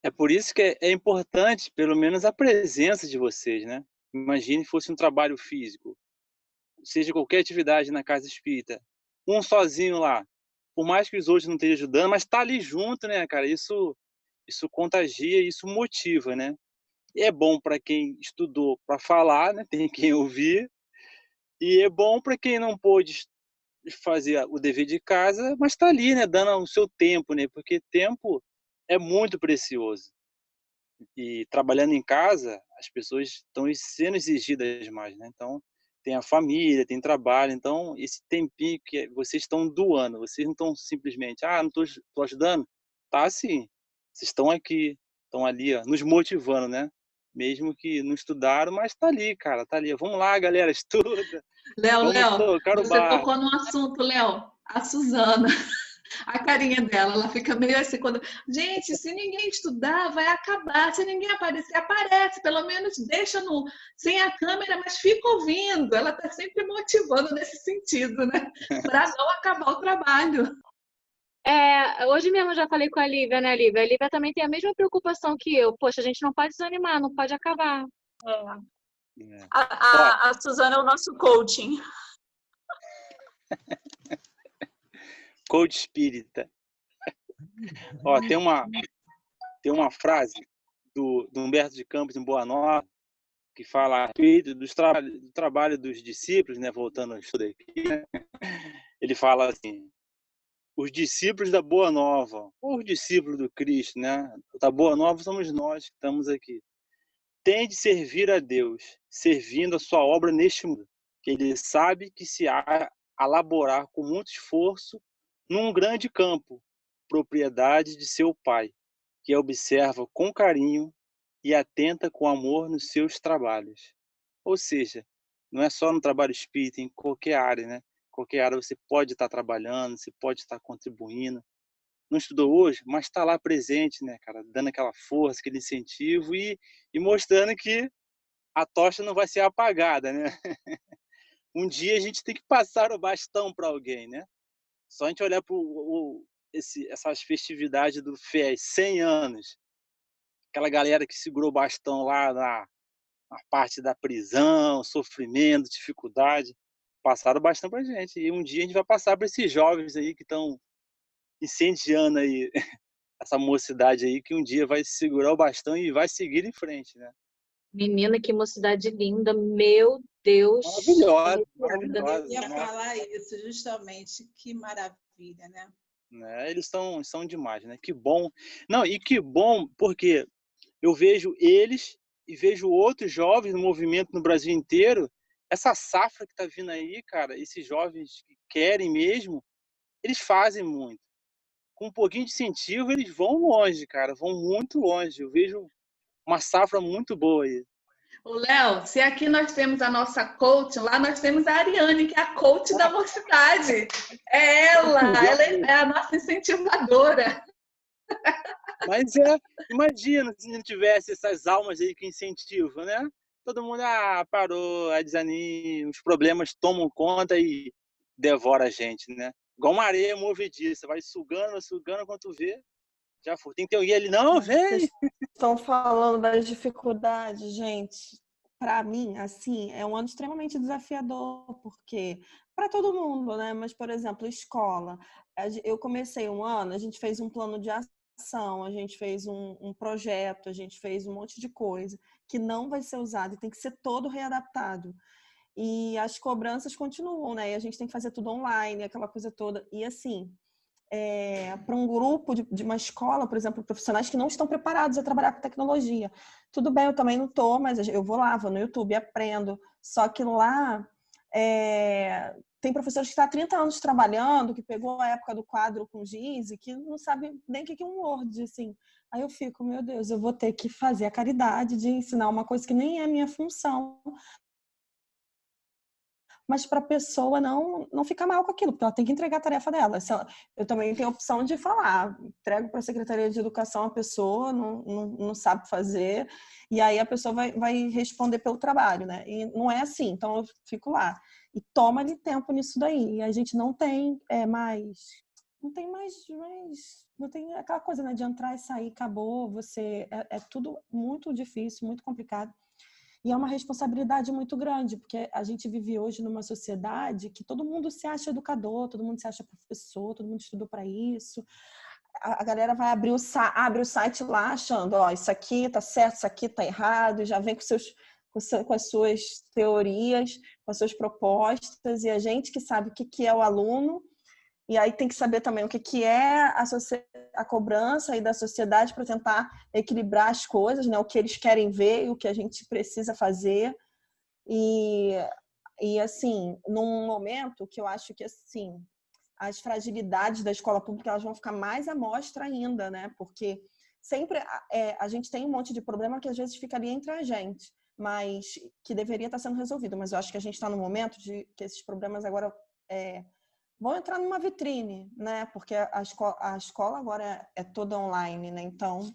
É por isso que é importante, pelo menos, a presença de vocês, né? Imagine fosse um trabalho físico, seja qualquer atividade na casa espírita, um sozinho lá, por mais que os outros não estejam ajudando, mas tá ali junto, né, cara? Isso contagia, isso motiva, né? E é bom para quem estudou para falar, né? Tem quem ouvir, e é bom para quem não pôde fazer o dever de casa, mas tá ali, né, dando o seu tempo, né? Porque tempo é muito precioso. E trabalhando em casa, as pessoas estão sendo exigidas mais, né? Então, tem a família, tem trabalho, então esse tempinho que vocês estão doando, vocês não estão simplesmente, não tô ajudando. Tá sim. Vocês estão aqui, estão ali, ó, nos motivando, né? Mesmo que não estudaram, mas tá ali, cara, tá ali. Vamos lá, galera, estuda. Léo, Vamos tocar o você barco. tocou num assunto, Léo. A Suzana, a carinha dela, ela fica meio assim quando... Gente, se ninguém estudar, vai acabar. Se ninguém aparecer, aparece. Pelo menos deixa sem a câmera, mas fica ouvindo. Ela está sempre motivando nesse sentido, né? Para não acabar o trabalho. Hoje mesmo eu já falei com a Lívia, né, Lívia? A Lívia também tem a mesma preocupação que eu. Poxa, a gente não pode desanimar, não pode acabar. A Suzana é o nosso coaching. Coach espírita. Ó, tem uma frase do Humberto de Campos em Boa Nova que fala a respeito do trabalho dos discípulos, né? Voltando ao estudo aqui, né? Ele fala assim: os discípulos da Boa Nova, os discípulos do Cristo, né? Da Boa Nova somos nós que estamos aqui. Tem de servir a Deus, servindo a sua obra neste mundo, que ele sabe que se há a laborar com muito esforço num grande campo, propriedade de seu Pai, que a observa com carinho e atenta com amor nos seus trabalhos. Ou seja, não é só no trabalho espírita, em qualquer área, né? Qualquer área você pode estar trabalhando, você pode estar contribuindo. Não estudou hoje, mas está lá presente, né, cara? Dando aquela força, aquele incentivo e mostrando que a tocha não vai ser apagada, né? Um dia a gente tem que passar o bastão para alguém, né? Só a gente olhar para essas festividades do FES, 100 anos, aquela galera que segurou o bastão lá na parte da prisão, sofrimento, dificuldade, passaram o bastão para a gente. E um dia a gente vai passar para esses jovens aí que estão incendiando aí essa mocidade aí, que um dia vai segurar o bastão e vai seguir em frente, né? Menina, que mocidade linda, meu Deus. Maravilhosa. Eu ia falar isso, justamente, que maravilha, né? Eles são demais, né? Que bom. Não, e que bom, porque eu vejo eles e vejo outros jovens no movimento no Brasil inteiro, essa safra que tá vindo aí, cara, esses jovens que querem mesmo, eles fazem muito. Com um pouquinho de incentivo, eles vão longe, cara, vão muito longe. Eu vejo uma safra muito boa aí. Ô, Léo, se aqui nós temos a nossa coach, lá nós temos a Ariane, que é a coach da mocidade. É ela é a nossa incentivadora. Mas imagina se não tivesse essas almas aí que incentivam, né? Todo mundo parou, desanima, os problemas tomam conta e devora a gente, né? Igual uma areia movediça, vai sugando, quando tu vê, já foi. Tem que ter alguém ali, não, vem! Vocês estão falando das dificuldades, gente. Para mim, assim, é um ano extremamente desafiador, porque para todo mundo, né? Mas, por exemplo, escola. Eu comecei um ano, a gente fez um plano de ação, a gente fez um projeto, a gente fez um monte de coisa que não vai ser usado e tem que ser todo readaptado. E as cobranças continuam, né? E a gente tem que fazer tudo online, aquela coisa toda. E assim, para um grupo de uma escola, por exemplo, profissionais que não estão preparados a trabalhar com tecnologia. Tudo bem, eu também não estou, mas eu vou lá, vou no YouTube, aprendo. Só que lá tem professores que estão há 30 anos trabalhando, que pegou a época do quadro com giz e que não sabe nem o que é um Word, assim. Aí eu fico, meu Deus, eu vou ter que fazer a caridade de ensinar uma coisa que nem é minha função, mas para a pessoa não ficar mal com aquilo, porque ela tem que entregar a tarefa dela. Eu também tenho a opção de falar, entrego para a Secretaria de Educação, a pessoa não sabe fazer, e aí a pessoa vai responder pelo trabalho, né? E não é assim, então eu fico lá. E toma-lhe tempo nisso daí. E a gente não tem não tem aquela coisa, né, de entrar e sair, acabou, é tudo muito difícil, muito complicado. E é uma responsabilidade muito grande, porque a gente vive hoje numa sociedade que todo mundo se acha educador, todo mundo se acha professor, todo mundo estudou para isso. A galera vai abre o site lá achando, isso aqui tá certo, isso aqui tá errado, já vem com as suas teorias, com as suas propostas, e a gente que sabe o que é o aluno, e aí tem que saber também o que é a cobrança aí da sociedade para tentar equilibrar as coisas, né? O que eles querem ver e o que a gente precisa fazer. E assim, num momento que eu acho que, assim, as fragilidades da escola pública elas vão ficar mais à mostra ainda, né? Porque sempre a gente tem um monte de problema que às vezes fica ali entre a gente, mas que deveria estar sendo resolvido. Mas eu acho que a gente está no momento de que esses problemas agora vão entrar numa vitrine, né? Porque a escola agora é toda online, né? Então,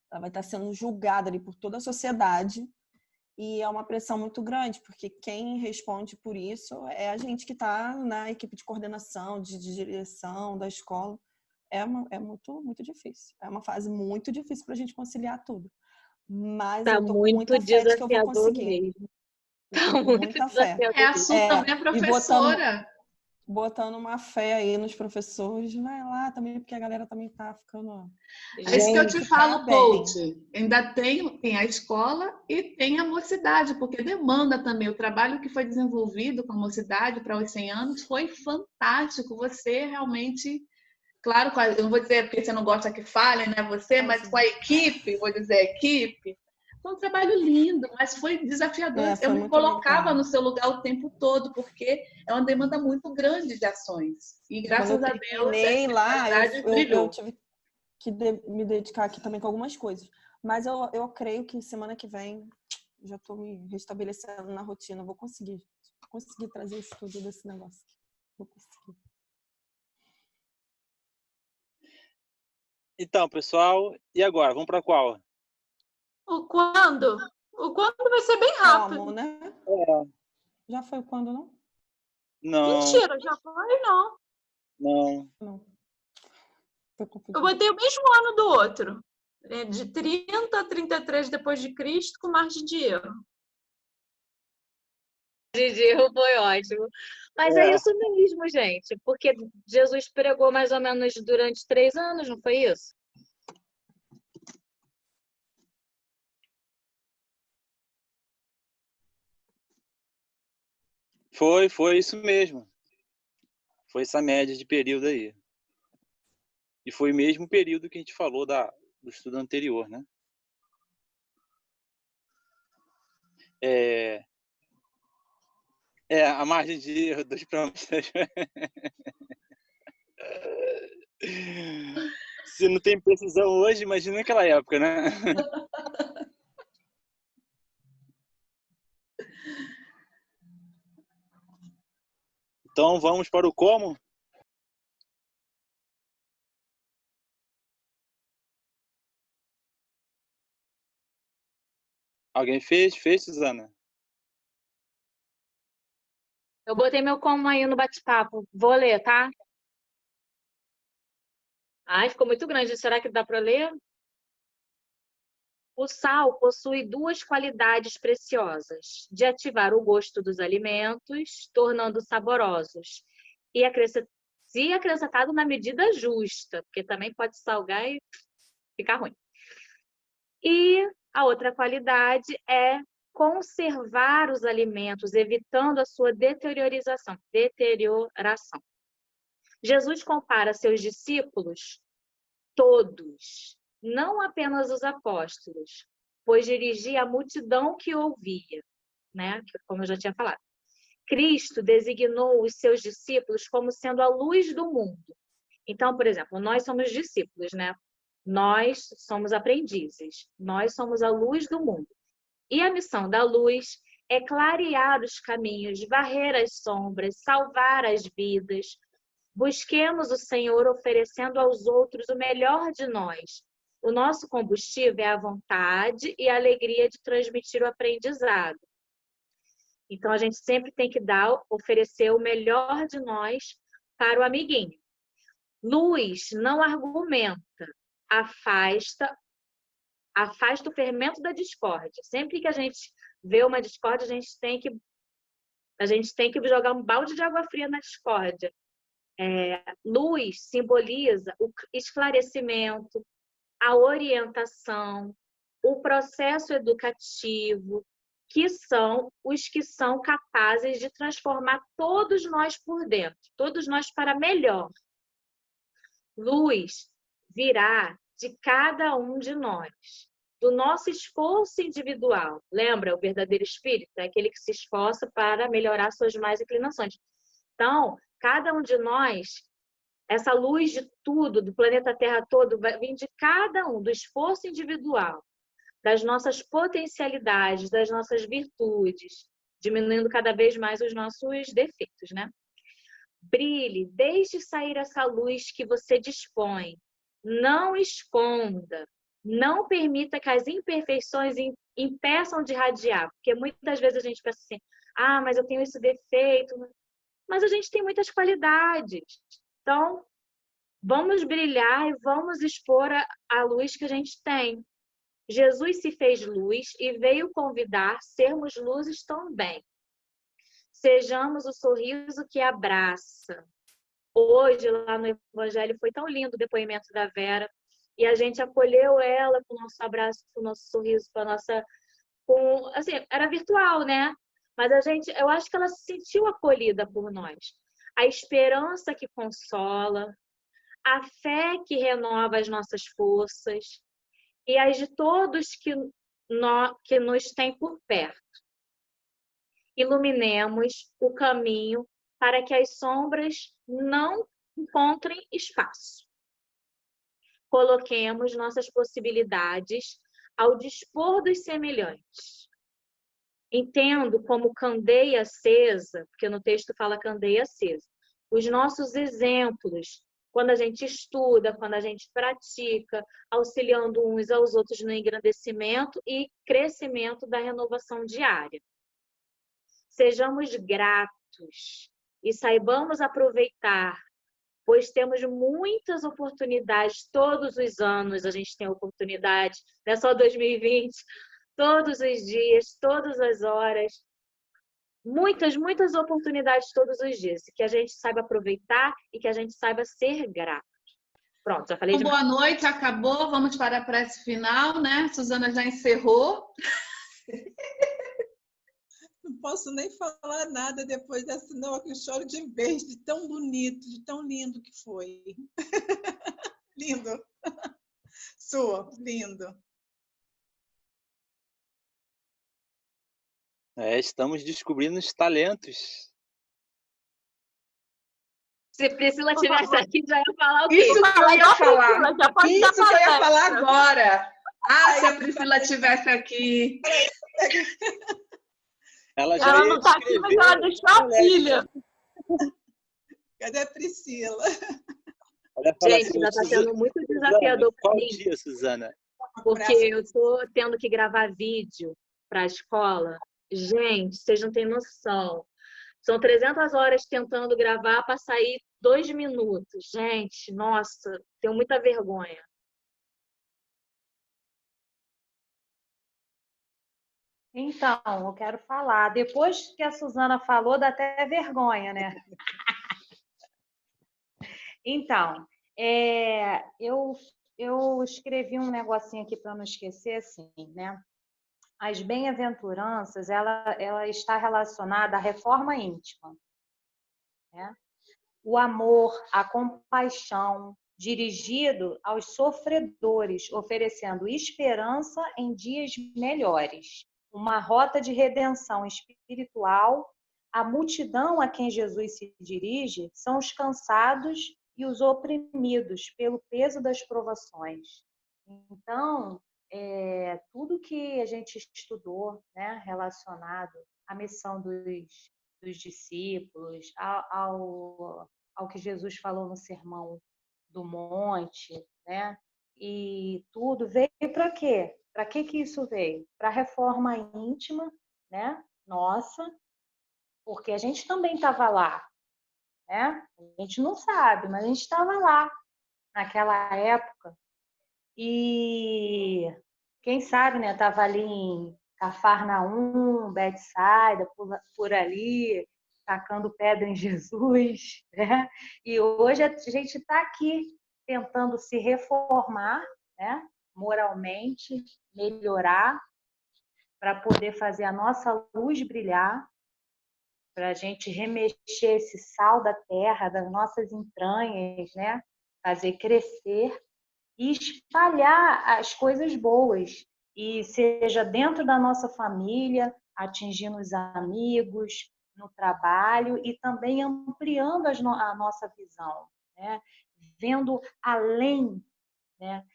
ela vai estar sendo julgada ali por toda a sociedade e é uma pressão muito grande, porque quem responde por isso é a gente que está na equipe de coordenação, de direção da escola. É muito, muito difícil. É uma fase muito difícil para a gente conciliar tudo. Mas eu tô com muita fé de que eu vou conseguir. Mesmo. Tá muito desafiador. A Su também é professora. Botando uma fé aí nos professores, vai lá também, porque a galera também tá ficando... É isso que eu te falo, coach. Ainda tem a escola e tem a mocidade, porque demanda também. O trabalho que foi desenvolvido com a mocidade para os 100 anos foi fantástico. Você realmente... Claro, eu não vou dizer porque você não gosta que falem, né? Você, mas com a equipe, vou dizer equipe... Foi um trabalho lindo, mas foi desafiador. Eu me colocava no seu lugar o tempo todo, porque é uma demanda muito grande de ações. E graças a Deus, eu tive que me dedicar aqui também com algumas coisas. Mas eu creio que semana que vem já estou me restabelecendo na rotina. Vou conseguir trazer isso tudo desse negócio. Vou conseguir. Então, pessoal, e agora? Vamos para qual? O quando? O quando vai ser bem rápido. Como, né? Já foi o quando, não? Não. Mentira, já foi, não. Não. Eu botei o mesmo ano do outro. De 30 a 33 depois de Cristo, com margem de erro. De erro foi ótimo. Mas é isso mesmo, gente. Porque Jesus pregou mais ou menos durante 3 anos, não foi isso? Foi isso mesmo. Foi essa média de período aí. E foi o mesmo período que a gente falou do estudo anterior, né? A margem de erro dos promessas. Se não tem precisão hoje, imagina naquela época, né? Então vamos para o como? Alguém fez? Fez, Suzana? Eu botei meu como aí no bate-papo. Vou ler, tá? Ai, ficou muito grande. Será que dá para ler? O sal possui duas qualidades preciosas: de ativar o gosto dos alimentos, tornando saborosos, e se acrescentado na medida justa, porque também pode salgar e ficar ruim. E a outra qualidade é conservar os alimentos, evitando a sua deterioração. Jesus compara seus discípulos todos, não apenas os apóstolos, pois dirigia a multidão que ouvia, né? Como eu já tinha falado. Cristo designou os seus discípulos como sendo a luz do mundo. Então, por exemplo, nós somos discípulos, né? Nós somos aprendizes, nós somos a luz do mundo. E a missão da luz é clarear os caminhos, varrer as sombras, salvar as vidas. Busquemos o Senhor oferecendo aos outros o melhor de nós. O nosso combustível é a vontade e a alegria de transmitir o aprendizado. Então, a gente sempre tem que oferecer o melhor de nós para o amiguinho. Luz não argumenta, afasta o fermento da discórdia. Sempre que a gente vê uma discórdia, a gente tem que jogar um balde de água fria na discórdia. Luz simboliza o esclarecimento, a orientação, o processo educativo, que são os que são capazes de transformar todos nós por dentro, todos nós para melhor. Luz virá de cada um de nós, do nosso esforço individual. Lembra, o verdadeiro espírito é aquele que se esforça para melhorar suas más inclinações. Então, cada um de nós, essa luz de tudo, do planeta Terra todo, vai vir de cada um, do esforço individual, das nossas potencialidades, das nossas virtudes, diminuindo cada vez mais os nossos defeitos, né? Brilhe, deixe sair essa luz que você dispõe. Não esconda. Não permita que as imperfeições impeçam de irradiar. Porque muitas vezes a gente pensa assim, mas eu tenho esse defeito. Mas a gente tem muitas qualidades. Então, vamos brilhar e vamos expor a luz que a gente tem. Jesus se fez luz e veio convidar sermos luzes também. Sejamos o sorriso que abraça. Hoje, lá no Evangelho, foi tão lindo o depoimento da Vera. E a gente acolheu ela com o nosso abraço, com o nosso sorriso, com a nossa... assim, era virtual, né? Mas eu acho que ela se sentiu acolhida por nós. A esperança que consola, a fé que renova as nossas forças e as de todos que nos têm por perto. Iluminemos o caminho para que as sombras não encontrem espaço. Coloquemos nossas possibilidades ao dispor dos semelhantes. Entendo como candeia acesa, porque no texto fala candeia acesa, os nossos exemplos, quando a gente estuda, quando a gente pratica, auxiliando uns aos outros no engrandecimento e crescimento da renovação diária. Sejamos gratos e saibamos aproveitar, pois temos muitas oportunidades, todos os anos a gente tem oportunidade, não é só 2020, todos os dias, todas as horas, muitas oportunidades todos os dias, que a gente saiba aproveitar e que a gente saiba ser grato. Pronto, já falei demais. Boa noite, acabou, vamos para a prece final, né? Suzana já encerrou. Não posso nem falar nada depois dessa, não, eu choro de vez, de tão bonito, de tão lindo que foi. Lindo. Lindo. Estamos descobrindo os talentos. Se Priscila estivesse aqui, já ia falar o quê? Isso que eu ia falar. Isso que eu ia falar palestra. agora. Se a Priscila estivesse aqui. Ela Ela não está aqui, mas ela deixou a filha. Cadê a Priscila? Ela fala Gente, assim, já está Suzana, sendo muito desafiador para qual mim, dia, Suzana? porque eu estou tendo que gravar vídeo para a escola. Gente, vocês não têm noção. São 300 horas tentando gravar para sair 2 minutos. Gente, nossa, tenho muita vergonha. Então, eu quero falar. Depois que a Suzana falou, dá até vergonha, né? Então, eu escrevi um negocinho aqui para não esquecer, assim, né? As bem-aventuranças, ela está relacionada à reforma íntima, né? O amor, a compaixão, dirigido aos sofredores, oferecendo esperança em dias melhores. Uma rota de redenção espiritual. A multidão a quem Jesus se dirige são os cansados e os oprimidos pelo peso das provações. Então, tudo que a gente estudou, né, relacionado à missão dos discípulos, ao que Jesus falou no Sermão do Monte, né? E tudo veio para quê? Para que isso veio? Para a reforma íntima, né? Nossa, porque a gente também estava lá, né? A gente não sabe, mas a gente estava lá naquela época. E quem sabe, né? Estava ali em Cafarnaum, Betsaida, por ali, tacando pedra em Jesus, né? E hoje a gente está aqui tentando se reformar, né? Moralmente, melhorar, para poder fazer a nossa luz brilhar, para a gente remexer esse sal da terra, das nossas entranhas, né? Fazer crescer e espalhar as coisas boas, e seja dentro da nossa família, atingindo os amigos, no trabalho e também ampliando a nossa visão, né? Vendo além, né?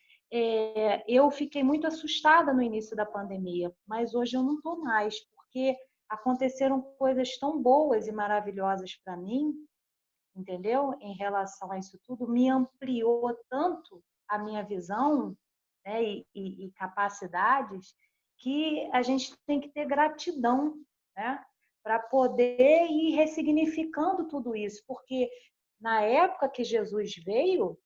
Eu fiquei muito assustada no início da pandemia, mas hoje eu não estou mais, porque aconteceram coisas tão boas e maravilhosas para mim, entendeu? Em relação a isso tudo, me ampliou tanto a minha visão, né, e capacidades, que a gente tem que ter gratidão, né, para poder ir ressignificando tudo isso, porque na época que Jesus veio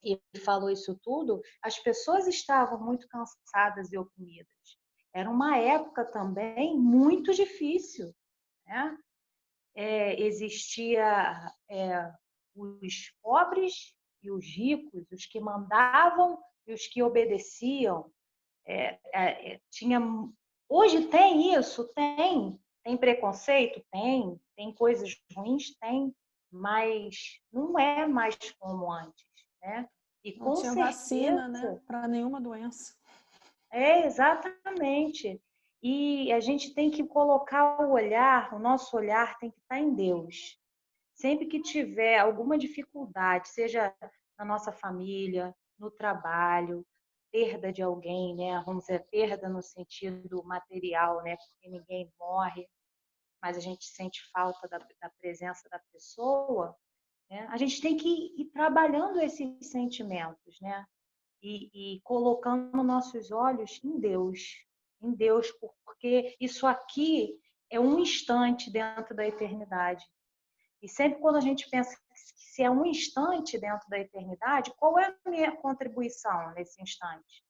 e falou isso tudo, as pessoas estavam muito cansadas e oprimidas. Era uma época também muito difícil, né? Existia os pobres e os ricos, os que mandavam e os que obedeciam. Tinha, hoje tem isso? Tem preconceito? Tem coisas ruins? Tem, mas não é mais como antes, né? E Não com tinha certeza, vacina, né? Para nenhuma doença. Exatamente. E a gente tem que colocar o nosso olhar tem que estar em Deus. Sempre que tiver alguma dificuldade, seja na nossa família, no trabalho, perda de alguém, né? Vamos dizer, perda no sentido material, né? Porque ninguém morre, mas a gente sente falta da presença da pessoa, né? A gente tem que ir trabalhando esses sentimentos, né? E colocando nossos olhos em Deus, porque isso aqui é um instante dentro da eternidade. E sempre quando a gente pensa que se é um instante dentro da eternidade, qual é a minha contribuição nesse instante?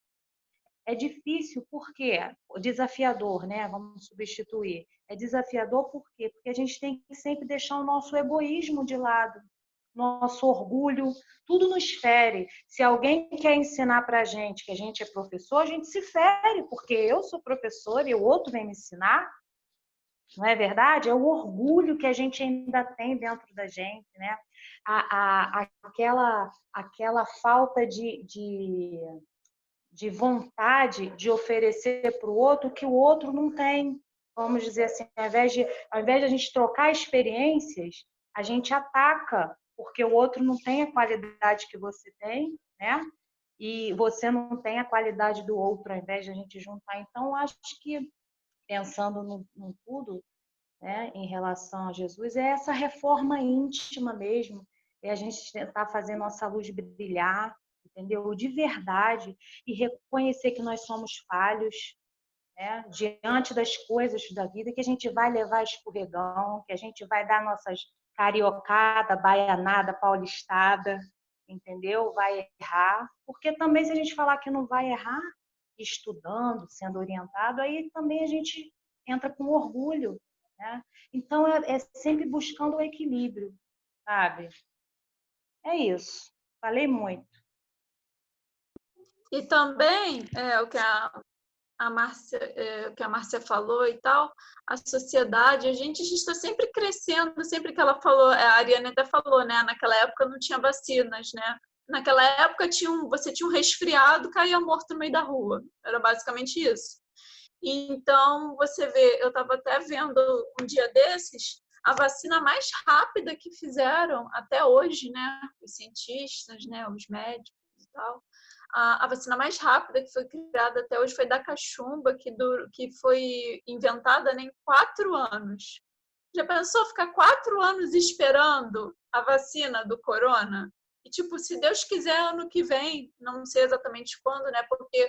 É difícil porque desafiador, né? Vamos substituir. É desafiador por quê? Porque a gente tem que sempre deixar o nosso egoísmo de lado, nosso orgulho, tudo nos fere. Se alguém quer ensinar para a gente que a gente é professor, a gente se fere, porque eu sou professor e o outro vem me ensinar. Não é verdade? É o orgulho que a gente ainda tem dentro da gente, né? Aquela falta de vontade de oferecer para o outro que o outro não tem. Vamos dizer assim, ao invés de a gente trocar experiências, a gente ataca, porque o outro não tem a qualidade que você tem, né? E você não tem a qualidade do outro, ao invés de a gente juntar. Então, acho que, pensando no tudo, né, em relação a Jesus, é essa reforma íntima mesmo, é a gente tentar fazer nossa luz brilhar, entendeu? De verdade, e reconhecer que nós somos falhos, né, diante das coisas da vida, que a gente vai levar escorregão, que a gente vai dar nossas cariocada, baianada, paulistada, entendeu? Vai errar, porque também se a gente falar que não vai errar, estudando, sendo orientado, aí também a gente entra com orgulho, né? Então é sempre buscando o equilíbrio, sabe? É isso. Falei muito. E também o que a Márcia falou e tal, a sociedade, a gente está sempre crescendo, sempre que ela falou, a Ariane até falou, né? Naquela época não tinha vacinas, né? Naquela época você tinha um resfriado, caía morto no meio da rua. Era basicamente isso. Então, você vê, eu estava até vendo um dia desses, a vacina mais rápida que fizeram até hoje, né? Os cientistas, né? Os médicos e tal. A vacina mais rápida que foi criada até hoje foi da cachumba, que foi inventada, né, em 4 anos. Já pensou ficar 4 anos esperando a vacina do corona? E, tipo, se Deus quiser, ano que vem, não sei exatamente quando, né? Porque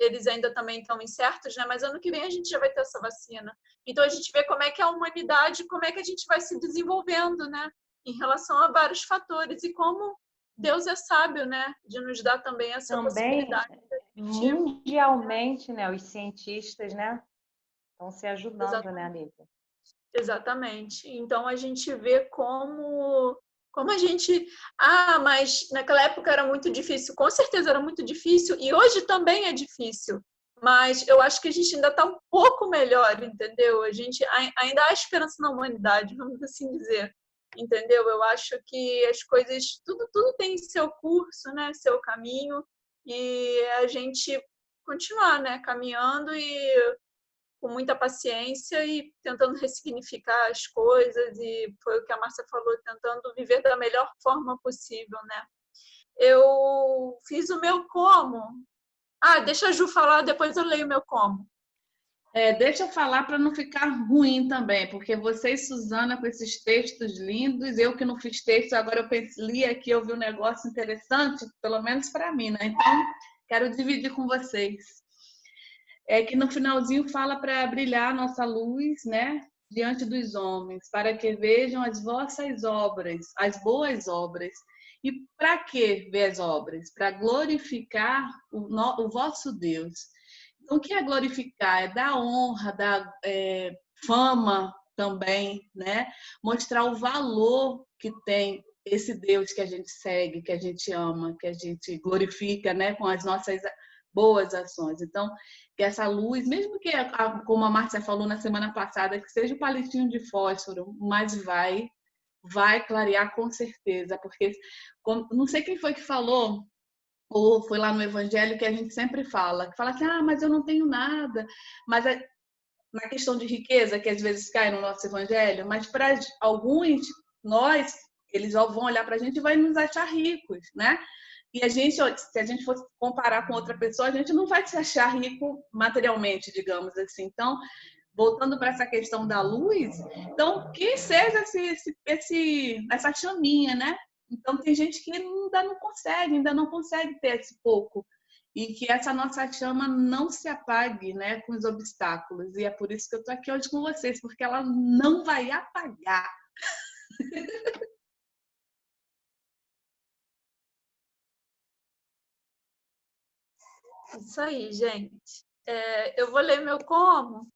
eles ainda também estão incertos, né? Mas ano que vem a gente já vai ter essa vacina. Então a gente vê como é que a humanidade, como é que a gente vai se desenvolvendo, né? Em relação a vários fatores e como Deus é sábio, né? De nos dar também essa Também, possibilidade. mundialmente, né? Os cientistas, né? Estão se ajudando, né, Anitta? Exatamente. Então a gente vê como a gente. Mas naquela época era muito difícil. Com certeza era muito difícil, e hoje também é difícil. Mas eu acho que a gente ainda está um pouco melhor, entendeu? A gente ainda há esperança na humanidade, vamos assim dizer. Entendeu? Eu acho que as coisas, tudo tem seu curso, né? Seu caminho, e a gente continuar, né? Caminhando e com muita paciência e tentando ressignificar as coisas, e foi o que a Márcia falou, tentando viver da melhor forma possível, né? Eu fiz o meu como. Deixa a Ju falar, depois eu leio o meu como. Deixa eu falar para não ficar ruim também, porque você e Suzana com esses textos lindos, eu que não fiz texto, agora eu li aqui, eu vi um negócio interessante, pelo menos para mim, né? Então, quero dividir com vocês. Que no finalzinho fala para brilhar a nossa luz, né, diante dos homens, para que vejam as vossas obras, as boas obras. E para que ver as obras? Para glorificar o vosso Deus. Então, o que é glorificar? É dar honra, dar fama também, né? Mostrar o valor que tem esse Deus que a gente segue, que a gente ama, que a gente glorifica, né, com as nossas boas ações. Então, que essa luz, mesmo que, como a Márcia falou na semana passada, que seja um palitinho de fósforo, mas vai clarear com certeza, porque não sei quem foi que falou, ou foi lá no Evangelho que a gente sempre fala, que fala assim, mas eu não tenho nada, mas na questão de riqueza, que às vezes cai no nosso Evangelho, mas para alguns, eles vão olhar para a gente e vai nos achar ricos, né? E a gente, se a gente fosse comparar com outra pessoa, a gente não vai se achar rico materialmente, digamos assim. Então, voltando para essa questão da luz, então, que seja essa chaminha, né? Então, tem gente que ainda não consegue ter esse pouco. E que essa nossa chama não se apague, né, com os obstáculos. E é por isso que eu estou aqui hoje com vocês, porque ela não vai apagar. Isso aí, gente. Eu vou ler meu como.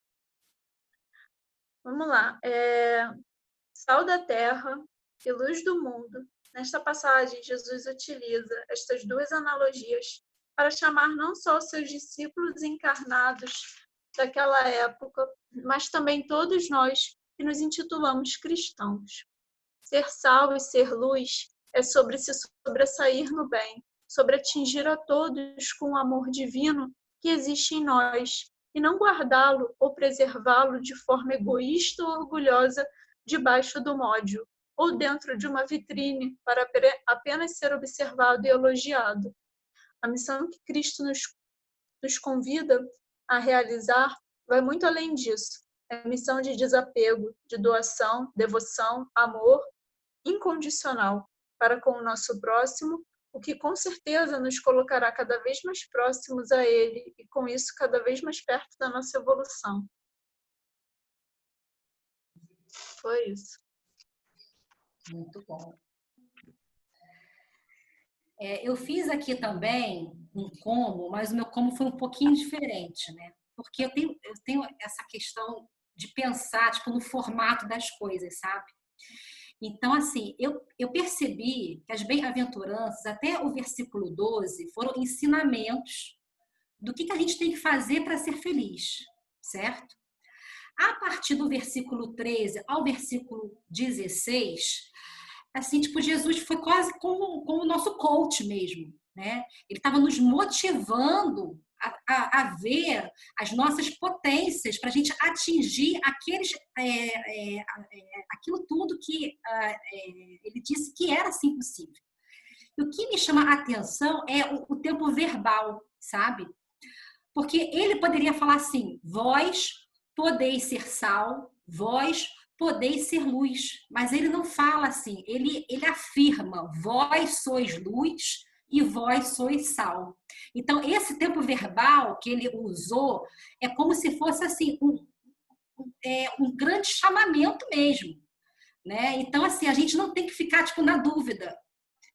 Vamos lá. Sal da terra e luz do mundo. Nesta passagem, Jesus utiliza estas duas analogias para chamar não só os seus discípulos encarnados daquela época, mas também todos nós que nos intitulamos cristãos. Ser sal e ser luz é sobre se sobressair no bem, sobre atingir a todos com o amor divino que existe em nós, e não guardá-lo ou preservá-lo de forma egoísta ou orgulhosa debaixo do módio, ou dentro de uma vitrine para apenas ser observado e elogiado. A missão que Cristo nos convida a realizar vai muito além disso. É missão de desapego, de doação, devoção, amor incondicional para com o nosso próximo, o que com certeza nos colocará cada vez mais próximos a Ele e, com isso, cada vez mais perto da nossa evolução. Foi isso. Muito bom. Eu fiz aqui também um como, mas o meu como foi um pouquinho diferente, né? Porque eu tenho essa questão de pensar, tipo, no formato das coisas, sabe? Então, assim, eu percebi que as bem-aventuranças, até o versículo 12, foram ensinamentos do que a gente tem que fazer para ser feliz, certo? A partir do versículo 13 ao versículo 16, assim, tipo, Jesus foi quase como o nosso coach mesmo, né? Ele estava nos motivando a ver as nossas potências para a gente atingir aquilo tudo que ele disse que era assim possível. E o que me chama a atenção é o tempo verbal, sabe? Porque ele poderia falar assim: vós podeis ser sal, vós podeis ser luz. Mas ele não fala assim, ele afirma: vós sois luz e vós sois sal. Então, esse tempo verbal que ele usou é como se fosse assim um grande chamamento mesmo, né? Então, assim, a gente não tem que ficar tipo na dúvida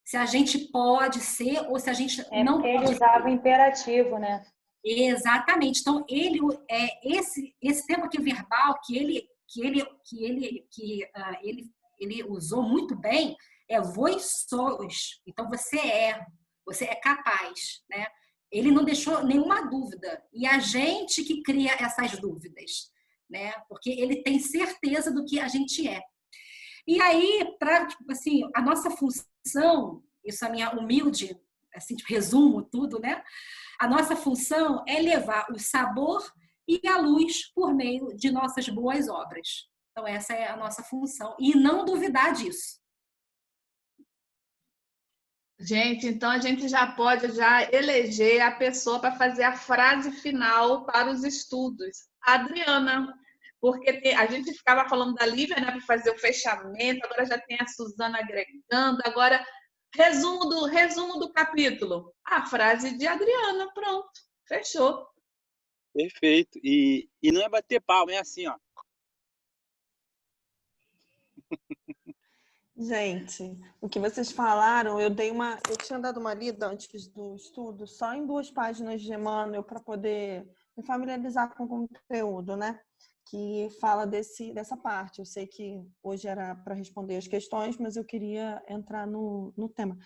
se a gente pode ser ou se a gente não pode. Ele usava o imperativo, né? Exatamente. Então, esse tempo aqui verbal que ele usou muito bem é vós sois. Então, você é capaz, né? Ele não deixou nenhuma dúvida. E a gente que cria essas dúvidas, né? Porque ele tem certeza do que a gente é. E aí, assim, a nossa função, isso é a minha humilde, assim, tipo, resumo tudo, né? A nossa função é levar o sabor e a luz por meio de nossas boas obras. Então, essa é a nossa função. E não duvidar disso. Gente, então a gente já pode eleger a pessoa para fazer a frase final para os estudos. A Adriana. Porque a gente ficava falando da Lívia, né, para fazer o fechamento, agora já tem a Suzana agregando, agora resumo do capítulo. A frase de Adriana, pronto, fechou. Perfeito. E não é bater palma, é assim, ó. Gente, o que vocês falaram, eu tinha dado uma lida antes do estudo, só em 2 páginas de Emmanuel para poder me familiarizar com o conteúdo, né? Que fala dessa parte. Eu sei que hoje era para responder as questões, mas eu queria entrar no tema.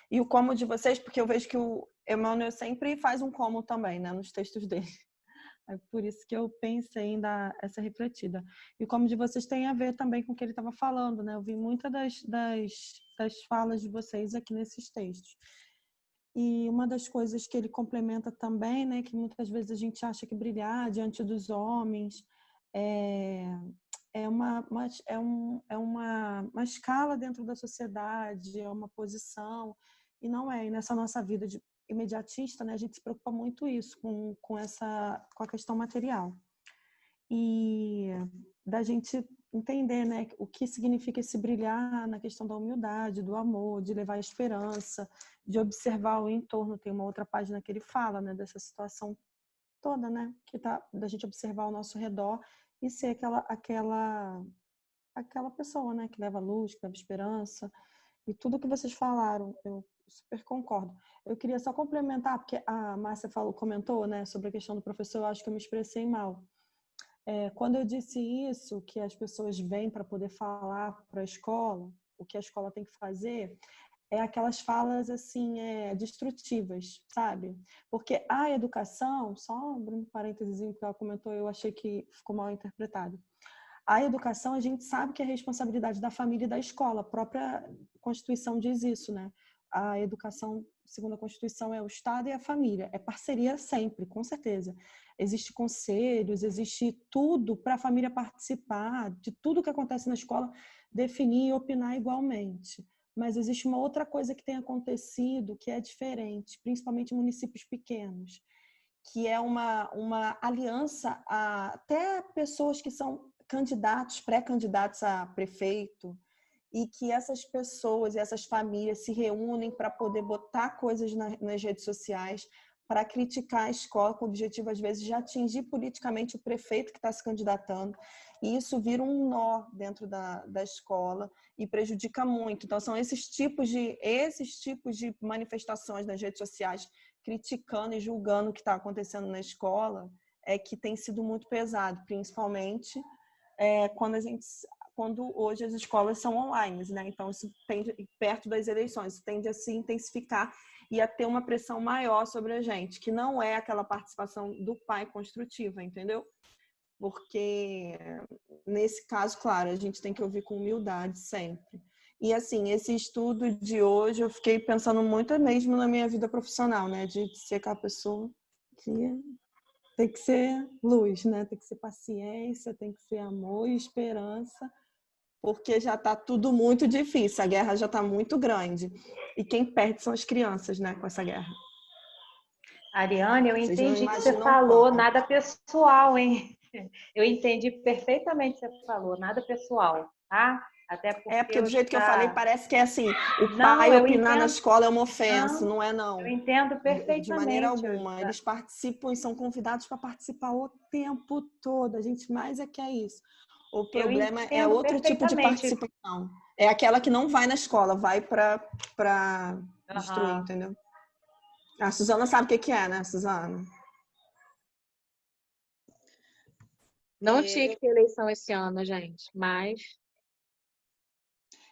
E o como de vocês, porque eu vejo que o Emmanuel sempre faz um como também, né? Nos textos dele. É por isso que eu pensei em dar essa refletida. E como de vocês tem a ver também com o que ele estava falando, né? Eu vi muitas das falas de vocês aqui nesses textos. E uma das coisas que ele complementa também, né? Que muitas vezes a gente acha que brilhar diante dos homens é uma escala dentro da sociedade, é uma posição, e não é. E nessa nossa vida imediatista, né, a gente se preocupa muito com a questão material. E da gente entender, né, o que significa esse brilhar na questão da humildade, do amor, de levar a esperança, de observar o entorno. Tem uma outra página que ele fala, né, dessa situação toda, né, que tá da gente observar ao nosso redor e ser aquela pessoa, né, que leva luz, que leva esperança. E tudo que vocês falaram, eu super concordo. Eu queria só complementar, porque a Márcia comentou, né, sobre a questão do professor, eu acho que eu me expressei mal. Quando eu disse isso, que as pessoas vêm para poder falar para a escola, o que a escola tem que fazer, é aquelas falas, assim, destrutivas, sabe? Porque a educação, só abrindo um parênteses que ela comentou, eu achei que ficou mal interpretado. A educação, a gente sabe que é responsabilidade da família e da escola. A própria Constituição diz isso, né? A educação, segundo a Constituição, é o Estado e a família. É parceria sempre, com certeza. Existem conselhos, existe tudo para a família participar, de tudo que acontece na escola, definir e opinar igualmente. Mas existe uma outra coisa que tem acontecido que é diferente, principalmente em municípios pequenos, que é uma aliança a até pessoas que são candidatos, pré-candidatos a prefeito, e que essas pessoas e essas famílias se reúnem para poder botar coisas nas redes sociais, para criticar a escola, com o objetivo, às vezes, de atingir politicamente o prefeito que está se candidatando. E isso vira um nó dentro da escola e prejudica muito. Então, são esses tipos de manifestações nas redes sociais, criticando e julgando o que está acontecendo na escola, que tem sido muito pesado, principalmente quando hoje as escolas são online, né? Então, isso tende, perto das eleições, isso tende a se intensificar e a ter uma pressão maior sobre a gente, que não é aquela participação do pai construtiva, entendeu? Porque, nesse caso, claro, a gente tem que ouvir com humildade sempre. E, assim, esse estudo de hoje, eu fiquei pensando muito mesmo na minha vida profissional, né? De ser aquela pessoa que tem que ser luz, né? Tem que ser paciência, tem que ser amor e esperança, porque já está tudo muito difícil, a guerra já está muito grande. E quem perde são as crianças, né, com essa guerra. Ariane, eu entendi o que você falou, nada pessoal, hein? Eu entendi perfeitamente o que você falou, nada pessoal, tá? Até porque do jeito que eu falei, parece que é assim, o pai opinar na escola é uma ofensa, não é não. Eu entendo perfeitamente. De maneira alguma. Eles participam e são convidados para participar o tempo todo. A gente mais quer isso. O problema é outro tipo de participação. É aquela que não vai na escola, vai para destruir, entendeu? A Suzana sabe o que é, né, Suzana? Não tinha que ter eleição esse ano, gente, mas...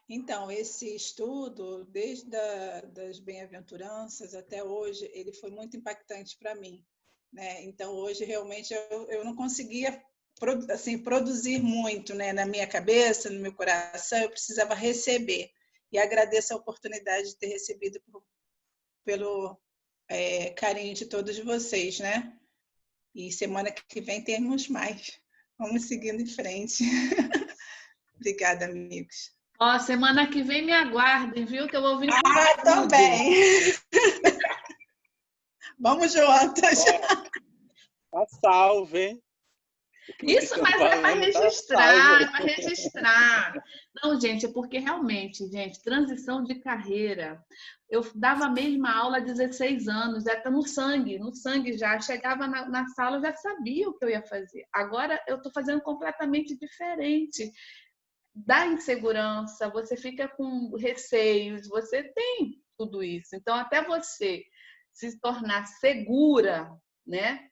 Então, esse estudo, desde das bem-aventuranças até hoje, ele foi muito impactante para mim, né? Então, hoje, realmente, eu não conseguia assim, produzir muito, né, na minha cabeça, no meu coração, eu precisava receber. E agradeço a oportunidade de ter recebido pelo carinho de todos vocês, né? E semana que vem temos mais. Vamos seguindo em frente. Obrigada, amigos. Semana que vem me aguardem, viu? Que eu vou vir. Também. Vamos juntas. Tá salvo, hein? Isso, mas é para registrar, é para registrar. Não, gente, é porque realmente, gente, transição de carreira. Eu dava a mesma aula há 16 anos, já está no sangue já. Chegava na sala, eu já sabia o que eu ia fazer. Agora eu estou fazendo completamente diferente. Dá insegurança, você fica com receios, você tem tudo isso. Então, até você se tornar segura, né?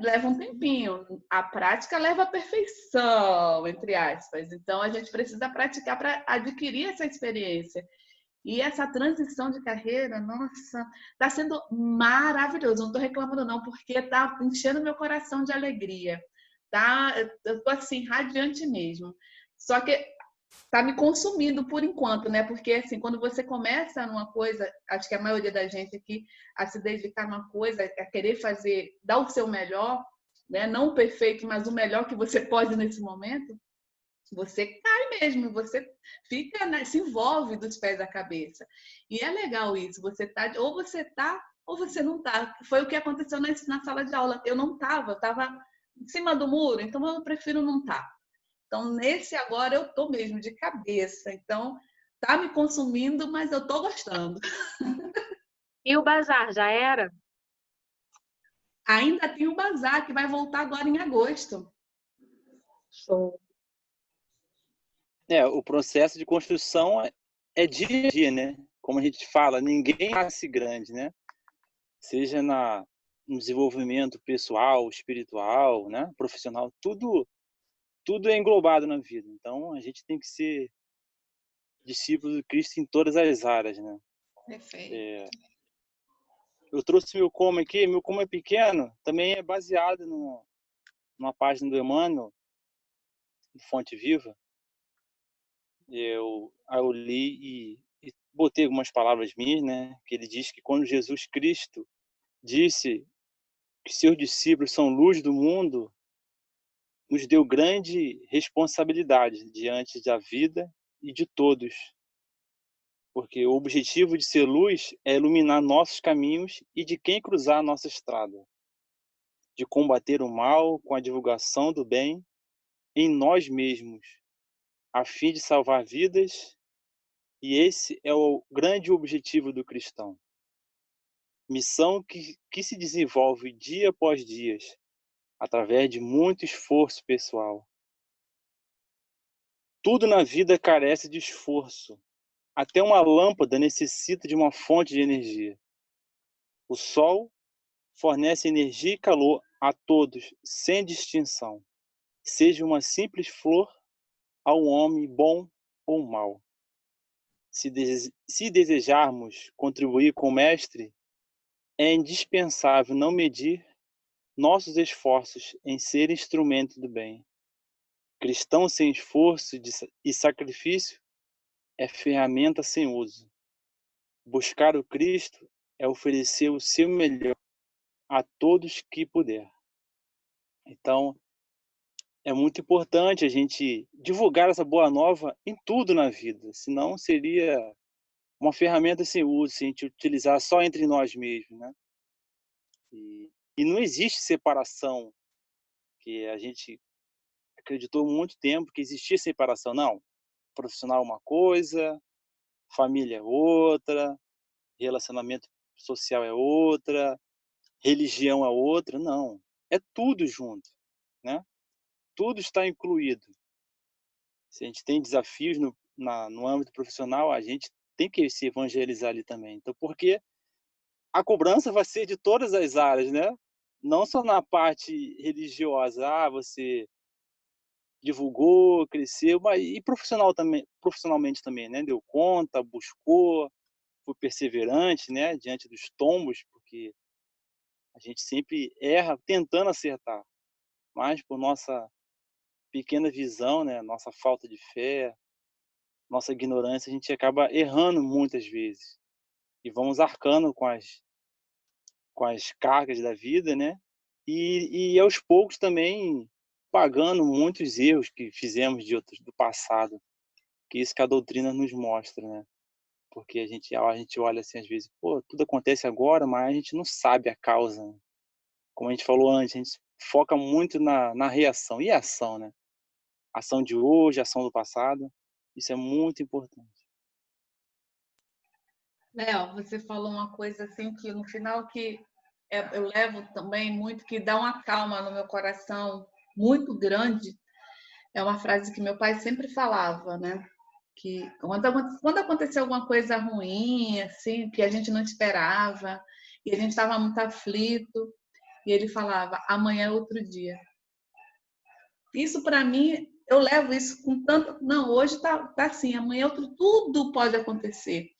Leva um tempinho. A prática leva à perfeição, entre aspas. Então, a gente precisa praticar para adquirir essa experiência. E essa transição de carreira, nossa, está sendo maravilhoso. Não estou reclamando, não, porque está enchendo meu coração de alegria. Tá? Eu estou assim, radiante mesmo. Só que está me consumindo por enquanto, né? Porque, assim, quando você começa numa coisa, acho que a maioria da gente aqui, a se dedicar numa coisa, a querer fazer, dar o seu melhor, né? Não o perfeito, mas o melhor que você pode nesse momento, você cai mesmo, você fica, né? Se envolve dos pés à cabeça. E é legal isso, ou você não tá. Foi o que aconteceu na sala de aula. Eu não estava, eu estava em cima do muro, então eu prefiro não estar. Então, nesse agora, eu tô mesmo de cabeça. Então, tá me consumindo, mas eu tô gostando. E o bazar, já era? Ainda tem o bazar, que vai voltar agora em agosto. Show. O processo de construção é dia a dia, né? Como a gente fala, ninguém nasce grande, né? Seja no desenvolvimento pessoal, espiritual, né? Profissional, tudo é englobado na vida. Então, a gente tem que ser discípulo de Cristo em todas as áreas, né? Perfeito. Eu trouxe meu como aqui. Meu como é pequeno, também é baseado numa página do Emmanuel, de Fonte Viva. Eu li e botei algumas palavras minhas, né? Que ele diz que quando Jesus Cristo disse que seus discípulos são luz do mundo, nos deu grande responsabilidade diante da vida e de todos. Porque o objetivo de ser luz é iluminar nossos caminhos e de quem cruzar a nossa estrada. De combater o mal com a divulgação do bem em nós mesmos, a fim de salvar vidas, e esse é o grande objetivo do cristão. Missão que se desenvolve dia após dia, através de muito esforço pessoal. Tudo na vida carece de esforço. Até uma lâmpada necessita de uma fonte de energia. O sol fornece energia e calor a todos, sem distinção. Seja uma simples flor a um homem bom ou mau. Se desejarmos contribuir com o Mestre, é indispensável não medir nossos esforços em ser instrumento do bem. Cristão sem esforço e sacrifício é ferramenta sem uso. Buscar o Cristo é oferecer o seu melhor a todos que puder. Então, é muito importante a gente divulgar essa boa nova em tudo na vida, senão seria uma ferramenta sem uso, se a gente utilizar só entre nós mesmos, né? E não existe separação, que a gente acreditou muito tempo que existia separação. Não, profissional é uma coisa, família é outra, relacionamento social é outra, religião é outra. Não, é tudo junto, né? Tudo está incluído. Se a gente tem desafios no âmbito profissional, a gente tem que se evangelizar ali também. Então, porque a cobrança vai ser de todas as áreas, né? Não só na parte religiosa, você divulgou, cresceu, mas e profissionalmente também, né? Deu conta, buscou, foi perseverante, né? Diante dos tombos, porque a gente sempre erra tentando acertar, mas por nossa pequena visão, né? Nossa falta de fé, nossa ignorância, a gente acaba errando muitas vezes e vamos arcando com as cargas da vida, né? E aos poucos também pagando muitos erros que fizemos do passado, que isso que a doutrina nos mostra, né? Porque a gente olha assim às vezes, pô, tudo acontece agora, mas a gente não sabe a causa, né? Como a gente falou antes, a gente foca muito na reação. E a ação, né? Ação de hoje, ação do passado, isso é muito importante. Léo, você falou uma coisa assim que no final eu levo também muito, que dá uma calma no meu coração muito grande. É uma frase que meu pai sempre falava, né? Que quando aconteceu alguma coisa ruim, assim, que a gente não esperava, e a gente estava muito aflito, e ele falava: amanhã é outro dia. Isso para mim, eu levo isso com tanto. Não, hoje tá assim, amanhã é outro. Tudo pode acontecer.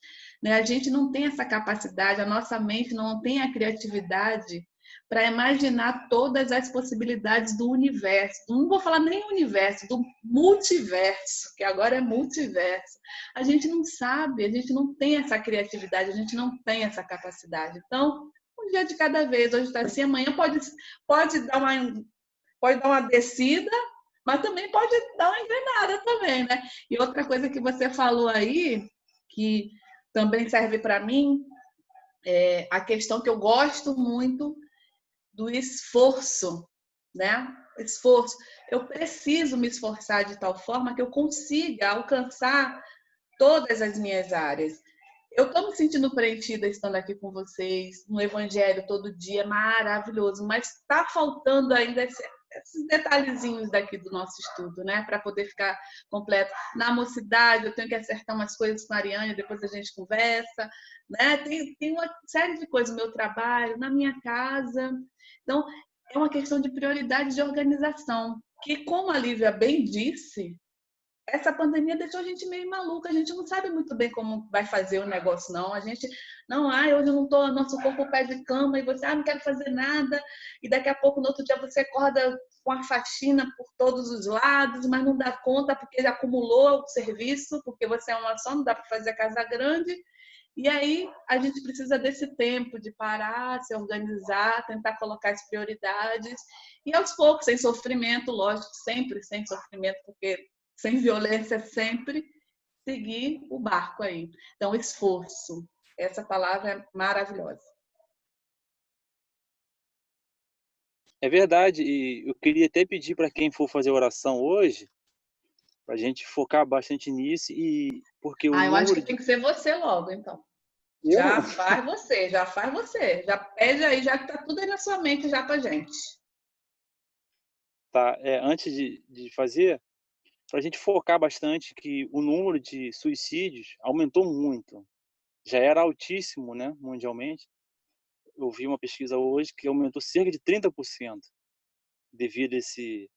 Né? A gente não tem essa capacidade, a nossa mente não tem a criatividade para imaginar todas as possibilidades do universo. Não vou falar nem universo, do multiverso, que agora é multiverso. A gente não sabe, a gente não tem essa criatividade, a gente não tem essa capacidade. Então, um dia de cada vez, hoje está assim, amanhã pode dar uma descida, mas também pode dar uma engrenada também, né? E outra coisa que você falou aí, que também serve para mim, é a questão que eu gosto muito do esforço, né? Esforço. Eu preciso me esforçar de tal forma que eu consiga alcançar todas as minhas áreas. Eu estou me sentindo preenchida estando aqui com vocês, no Evangelho todo dia, maravilhoso, mas está faltando ainda esses detalhezinhos daqui do nosso estudo, né? Para poder ficar completo. Na mocidade, eu tenho que acertar umas coisas com a Ariane, depois a gente conversa, né? Tem uma série de coisas no meu trabalho, na minha casa. Então, é uma questão de prioridade de organização, que, como a Lívia bem disse, essa pandemia deixou a gente meio maluca, a gente não sabe muito bem como vai fazer o negócio, não. A gente, não, hoje eu não tô, nosso corpo pede cama, e você, não quero fazer nada, e daqui a pouco, no outro dia, você acorda com a faxina por todos os lados, mas não dá conta porque já acumulou o serviço, porque você é uma só, não dá para fazer a casa grande. E aí a gente precisa desse tempo de parar, se organizar, tentar colocar as prioridades, e aos poucos, sem sofrimento, lógico, sempre sem sofrimento, porque sem violência sempre, seguir o barco aí. Então, esforço. Essa palavra é maravilhosa. É verdade, e eu queria até pedir para quem for fazer oração hoje, para a gente focar bastante nisso, e porque o Eu acho número que de. tem que ser você logo, então. Eu? Já faz você. Já pede aí, já que tá tudo aí na sua mente já pra gente. Tá, antes de fazer, para a gente focar bastante que o número de suicídios aumentou muito. Já era altíssimo, né, mundialmente. Eu vi uma pesquisa hoje que aumentou cerca de 30% devido a essa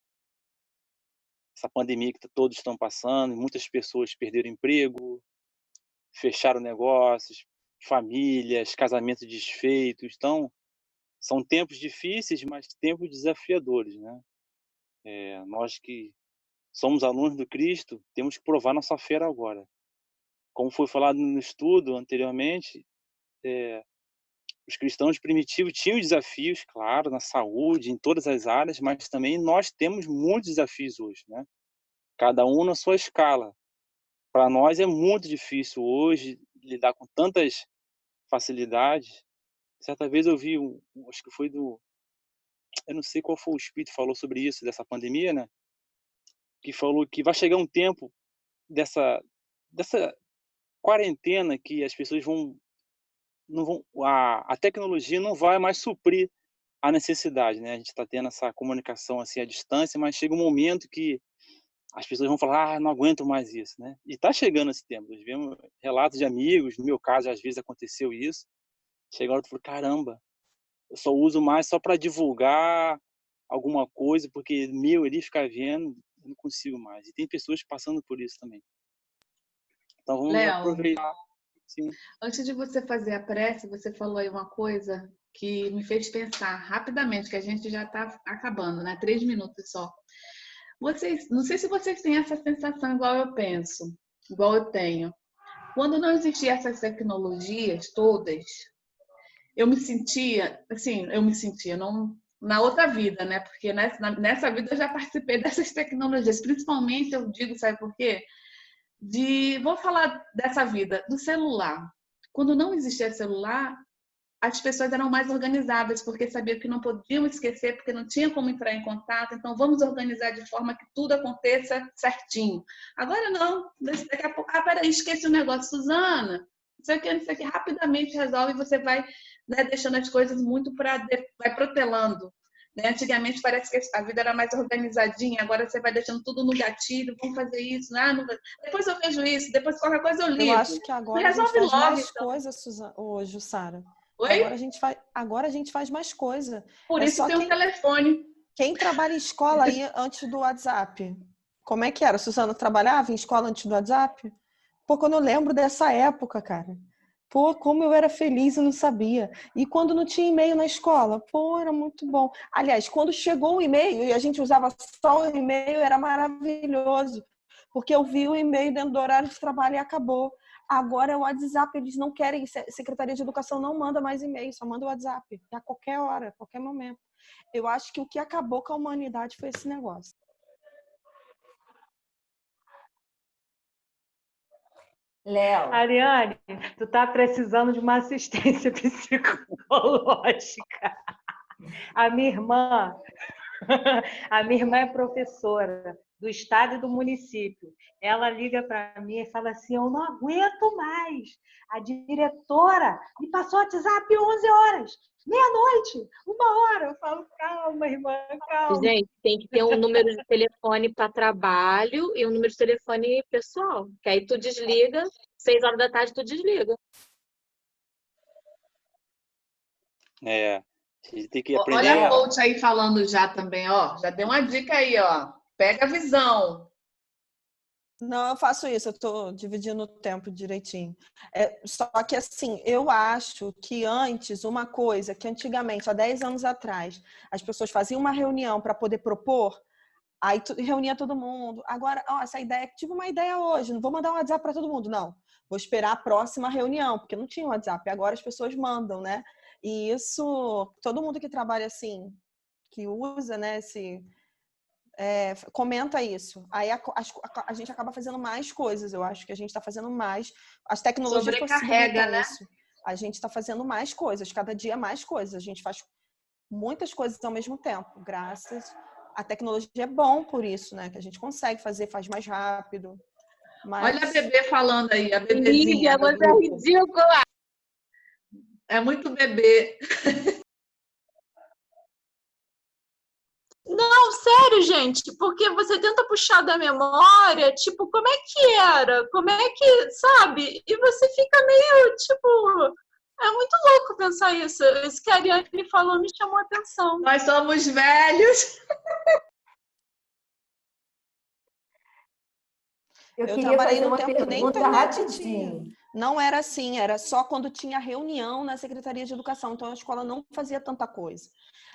pandemia que todos estão passando. Muitas pessoas perderam emprego, fecharam negócios, famílias, casamentos desfeitos. Então, são tempos difíceis, mas tempos desafiadores, né? Nós que somos alunos do Cristo, temos que provar nossa fé agora. Como foi falado no estudo anteriormente, os cristãos primitivos tinham desafios, claro, na saúde, em todas as áreas, mas também nós temos muitos desafios hoje, né? Cada um na sua escala. Para nós é muito difícil hoje lidar com tantas facilidades. Certa vez eu vi, acho que foi eu não sei qual foi o espírito que falou sobre isso, dessa pandemia, né? Que falou que vai chegar um tempo dessa quarentena que as pessoas não vão, a tecnologia não vai mais suprir a necessidade, né? A gente está tendo essa comunicação assim à distância, mas chega um momento que as pessoas vão falar, não aguento mais isso, né? E está chegando esse tempo. Nós vemos relatos de amigos, no meu caso, às vezes aconteceu isso. Chega a hora e falo, caramba, eu só uso mais só para divulgar alguma coisa, porque ele ficar vendo, eu não consigo mais. E tem pessoas passando por isso também. Então vamos Léo, aproveitar. Sim. antes de você fazer a prece, você falou aí uma coisa que me fez pensar rapidamente, que a gente já está acabando, né? 3 minutos só. Não sei se vocês têm essa sensação igual eu penso, igual eu tenho. Quando não existiam essas tecnologias todas, eu me sentia, não na outra vida, né? Porque nessa vida eu já participei dessas tecnologias, principalmente eu digo, sabe por quê? Vou falar dessa vida, do celular. Quando não existia celular, as pessoas eram mais organizadas, porque sabiam que não podiam esquecer, porque não tinha como entrar em contato, então vamos organizar de forma que tudo aconteça certinho. Agora não, daqui a pouco, peraí, esqueci o negócio, Suzana, isso aqui, rapidamente resolve e você vai, né, deixando as coisas muito vai protelando. Né? Antigamente parece que a vida era mais organizadinha, agora você vai deixando tudo no gatilho, vamos fazer isso, depois eu vejo isso, depois qualquer coisa eu ligo. Eu acho que agora a gente faz mais coisa, Suzana, hoje, Sara. Agora a gente faz mais coisa. Por isso tem um telefone. Quem trabalha em escola aí antes do WhatsApp? Como é que era? Suzana trabalhava em escola antes do WhatsApp? Pô, quando eu lembro dessa época, cara. Pô, como eu era feliz e não sabia. E quando não tinha e-mail na escola? Pô, era muito bom. Aliás, quando chegou o e-mail e a gente usava só o e-mail, era maravilhoso. Porque eu vi o e-mail dentro do horário de trabalho e acabou. Agora é o WhatsApp, eles não querem, Secretaria de Educação não manda mais e-mail, só manda o WhatsApp, a qualquer hora, a qualquer momento. Eu acho que o que acabou com a humanidade foi esse negócio. Léo. Ariane, tu tá precisando de uma assistência psicológica. A minha irmã é professora do estado e do município. Ela liga para mim e fala assim, eu não aguento mais. A diretora me passou o WhatsApp 11 horas, meia-noite, 1 hora. Eu falo, calma, irmã, calma. Gente, tem que ter um número de telefone para trabalho e um número de telefone pessoal. Que aí tu desliga, 6 horas da tarde tu desliga. A gente tem que aprender. Olha a coach aí falando já também, ó. Já deu uma dica aí, ó. Pega a visão. Não, eu faço isso, eu estou dividindo o tempo direitinho. Só que, assim, eu acho que antes, uma coisa que antigamente, há 10 anos atrás, as pessoas faziam uma reunião para poder propor, aí reunia todo mundo. Agora, essa ideia, tive uma ideia hoje, não vou mandar um WhatsApp para todo mundo, não. Vou esperar a próxima reunião, porque não tinha WhatsApp, agora as pessoas mandam, né? E isso, todo mundo que trabalha assim, que usa, né, comenta isso. Aí a gente acaba fazendo mais coisas. Eu acho que a gente está fazendo mais. As tecnologias sobrecarrega, né? Isso. A gente está fazendo mais coisas. Cada dia mais coisas. A gente faz muitas coisas ao mesmo tempo, graças à tecnologia. É bom por isso, né? Que a gente consegue fazer, faz mais rápido. Mas... Olha a bebê falando aí, a bebezinha Lívia, do você é grupo. ridícula! É muito bebê. Não, sério, gente, porque você tenta puxar da memória, tipo, como é que era? Como é que, sabe? E você fica meio, tipo, é muito louco pensar isso. Isso que a Ariane falou me chamou a atenção. Nós somos velhos. Eu queria trabalhei fazer num uma tempo que nem pergunta internet tinha. rapidinho. Não era assim, era só quando tinha reunião na Secretaria de Educação. Então, a escola não fazia tanta coisa.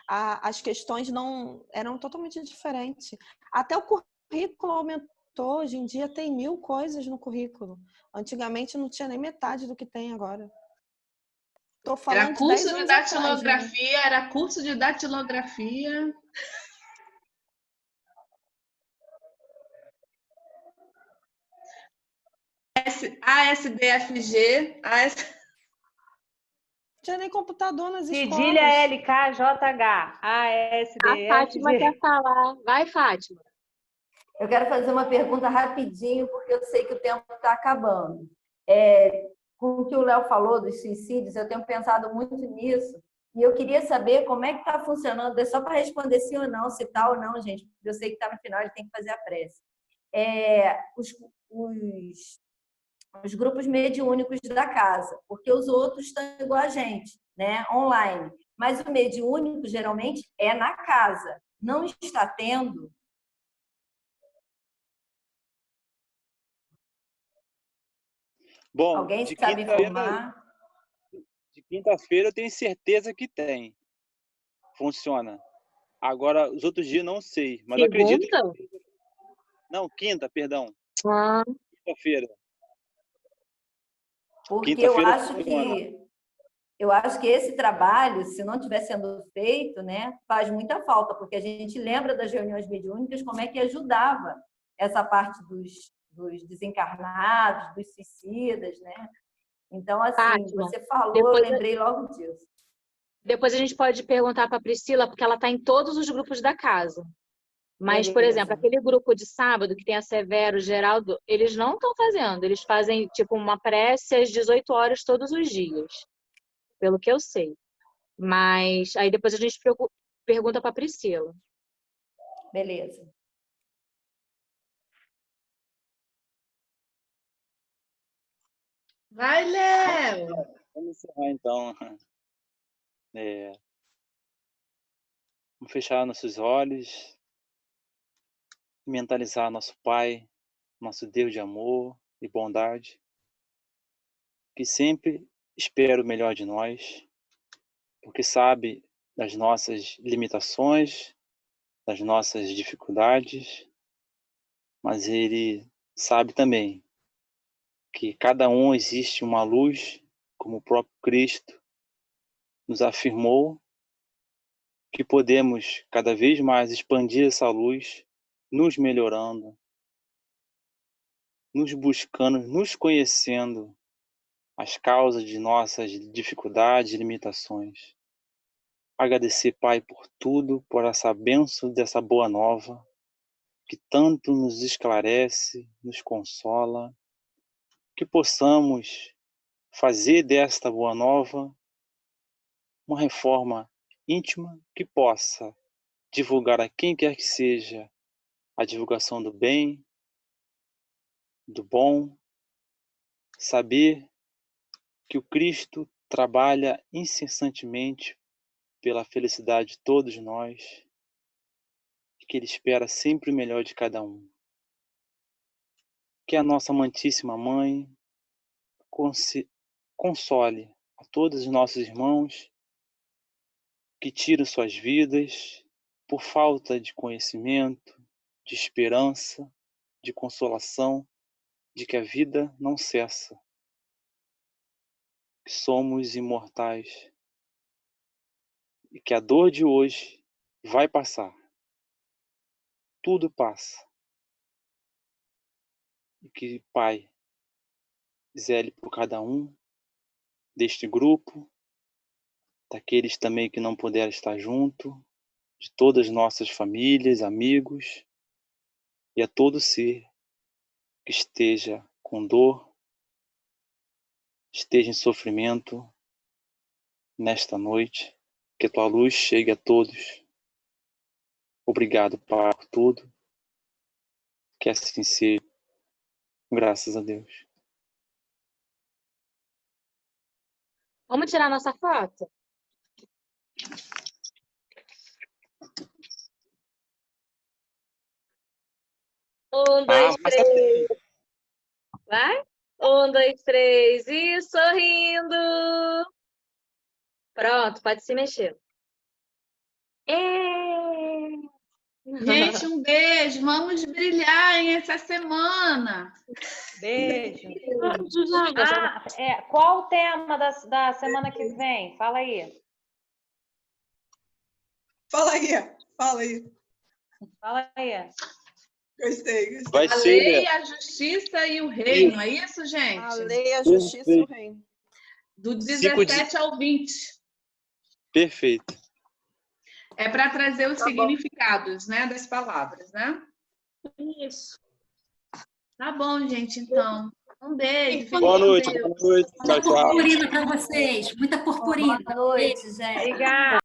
As questões não eram totalmente diferentes. Até o currículo aumentou. Hoje em dia tem 1000 coisas no currículo. Antigamente não tinha nem metade do que tem agora. Estou falando Era de curso 10 de anos atrás, né? datilografia, era curso de datilografia. ASDFG, Tinha nem computador nas Cedilha escolas. LKJH, A Fátima quer ASDFG. falar. Vai, Fátima. Eu quero fazer uma pergunta rapidinho, porque eu sei que o tempo está acabando. Com o que o Léo falou dos suicídios, eu tenho pensado muito nisso, e eu queria saber como é que está funcionando, é só para responder sim ou não, se tá ou não, gente, porque eu sei que está no final, ele tem que fazer a prece. Os grupos mediúnicos da casa, porque os outros estão igual a gente, né, online. Mas o mediúnico, geralmente, é na casa. Não está tendo. Bom, Alguém de sabe quinta-feira, informar? de quinta-feira eu tenho certeza que tem. Funciona. Agora, os outros dias não sei, mas eu acredito Segunda? que... Não, quinta, perdão. Ah, Quinta-feira. Porque Quinta-feira funciona. eu acho que esse trabalho, se não estiver sendo feito, né, faz muita falta, porque a gente lembra das reuniões mediúnicas como é que ajudava essa parte dos desencarnados, dos suicidas, né? Então, assim, Fátima, você falou, eu depois, lembrei logo disso. depois a gente pode perguntar para a Priscila, porque ela está em todos os grupos da casa. Mas, por exemplo, Beleza. aquele grupo de sábado que tem a Severo, o Geraldo, eles não estão fazendo. Eles fazem, tipo, uma prece às 18 horas todos os dias, pelo que eu sei. Mas aí depois a gente pergunta para a Priscila. Beleza. Vai, Léo! Vamos encerrar, então. Vamos fechar nossos olhos, mentalizar nosso Pai, nosso Deus de amor e bondade, que sempre espera o melhor de nós, porque sabe das nossas limitações, das nossas dificuldades, mas Ele sabe também que cada um existe uma luz, como o próprio Cristo nos afirmou, que podemos cada vez mais expandir essa luz, nos melhorando, nos buscando, nos conhecendo as causas de nossas dificuldades e limitações. Agradecer, Pai, por tudo, por essa bênção dessa boa nova, que tanto nos esclarece, nos consola, que possamos fazer desta boa nova uma reforma íntima que possa divulgar a quem quer que seja a divulgação do bem, do bom, saber que o Cristo trabalha incessantemente pela felicidade de todos nós e que Ele espera sempre o melhor de cada um. Que a nossa amantíssima Mãe console a todos os nossos irmãos que tiram suas vidas por falta de conhecimento, de esperança, de consolação, de que a vida não cessa, que somos imortais e que a dor de hoje vai passar. Tudo passa. E que Pai zele por cada um deste grupo, daqueles também que não puderam estar junto, de todas as nossas famílias, amigos, e a todo ser que esteja com dor, esteja em sofrimento nesta noite, que a tua luz chegue a todos. Obrigado, Pai, por tudo. Que assim seja. Graças a Deus. Vamos tirar nossa foto? Um, dois, mas três. Vai? 1, 2, 3. E sorrindo. Pronto, pode se mexer. Gente, um beijo. Vamos brilhar hein, essa semana. Beijo. Qual o tema da semana que vem? Fala aí. Fala aí. Fala aí. Gostei. Vai A ser lei, a justiça e o reino. É isso, gente? A lei, a justiça e o reino. Do 17 ao 20. perfeito. É para trazer os Tá bom. significados, né, das palavras, né? Isso. Tá bom, gente, então. Um beijo. fiquem Boa com noite, Deus. boa noite. Muita Tchau, tchau. purpurina para vocês. Muita purpurina. Boa noite, gente. Obrigada.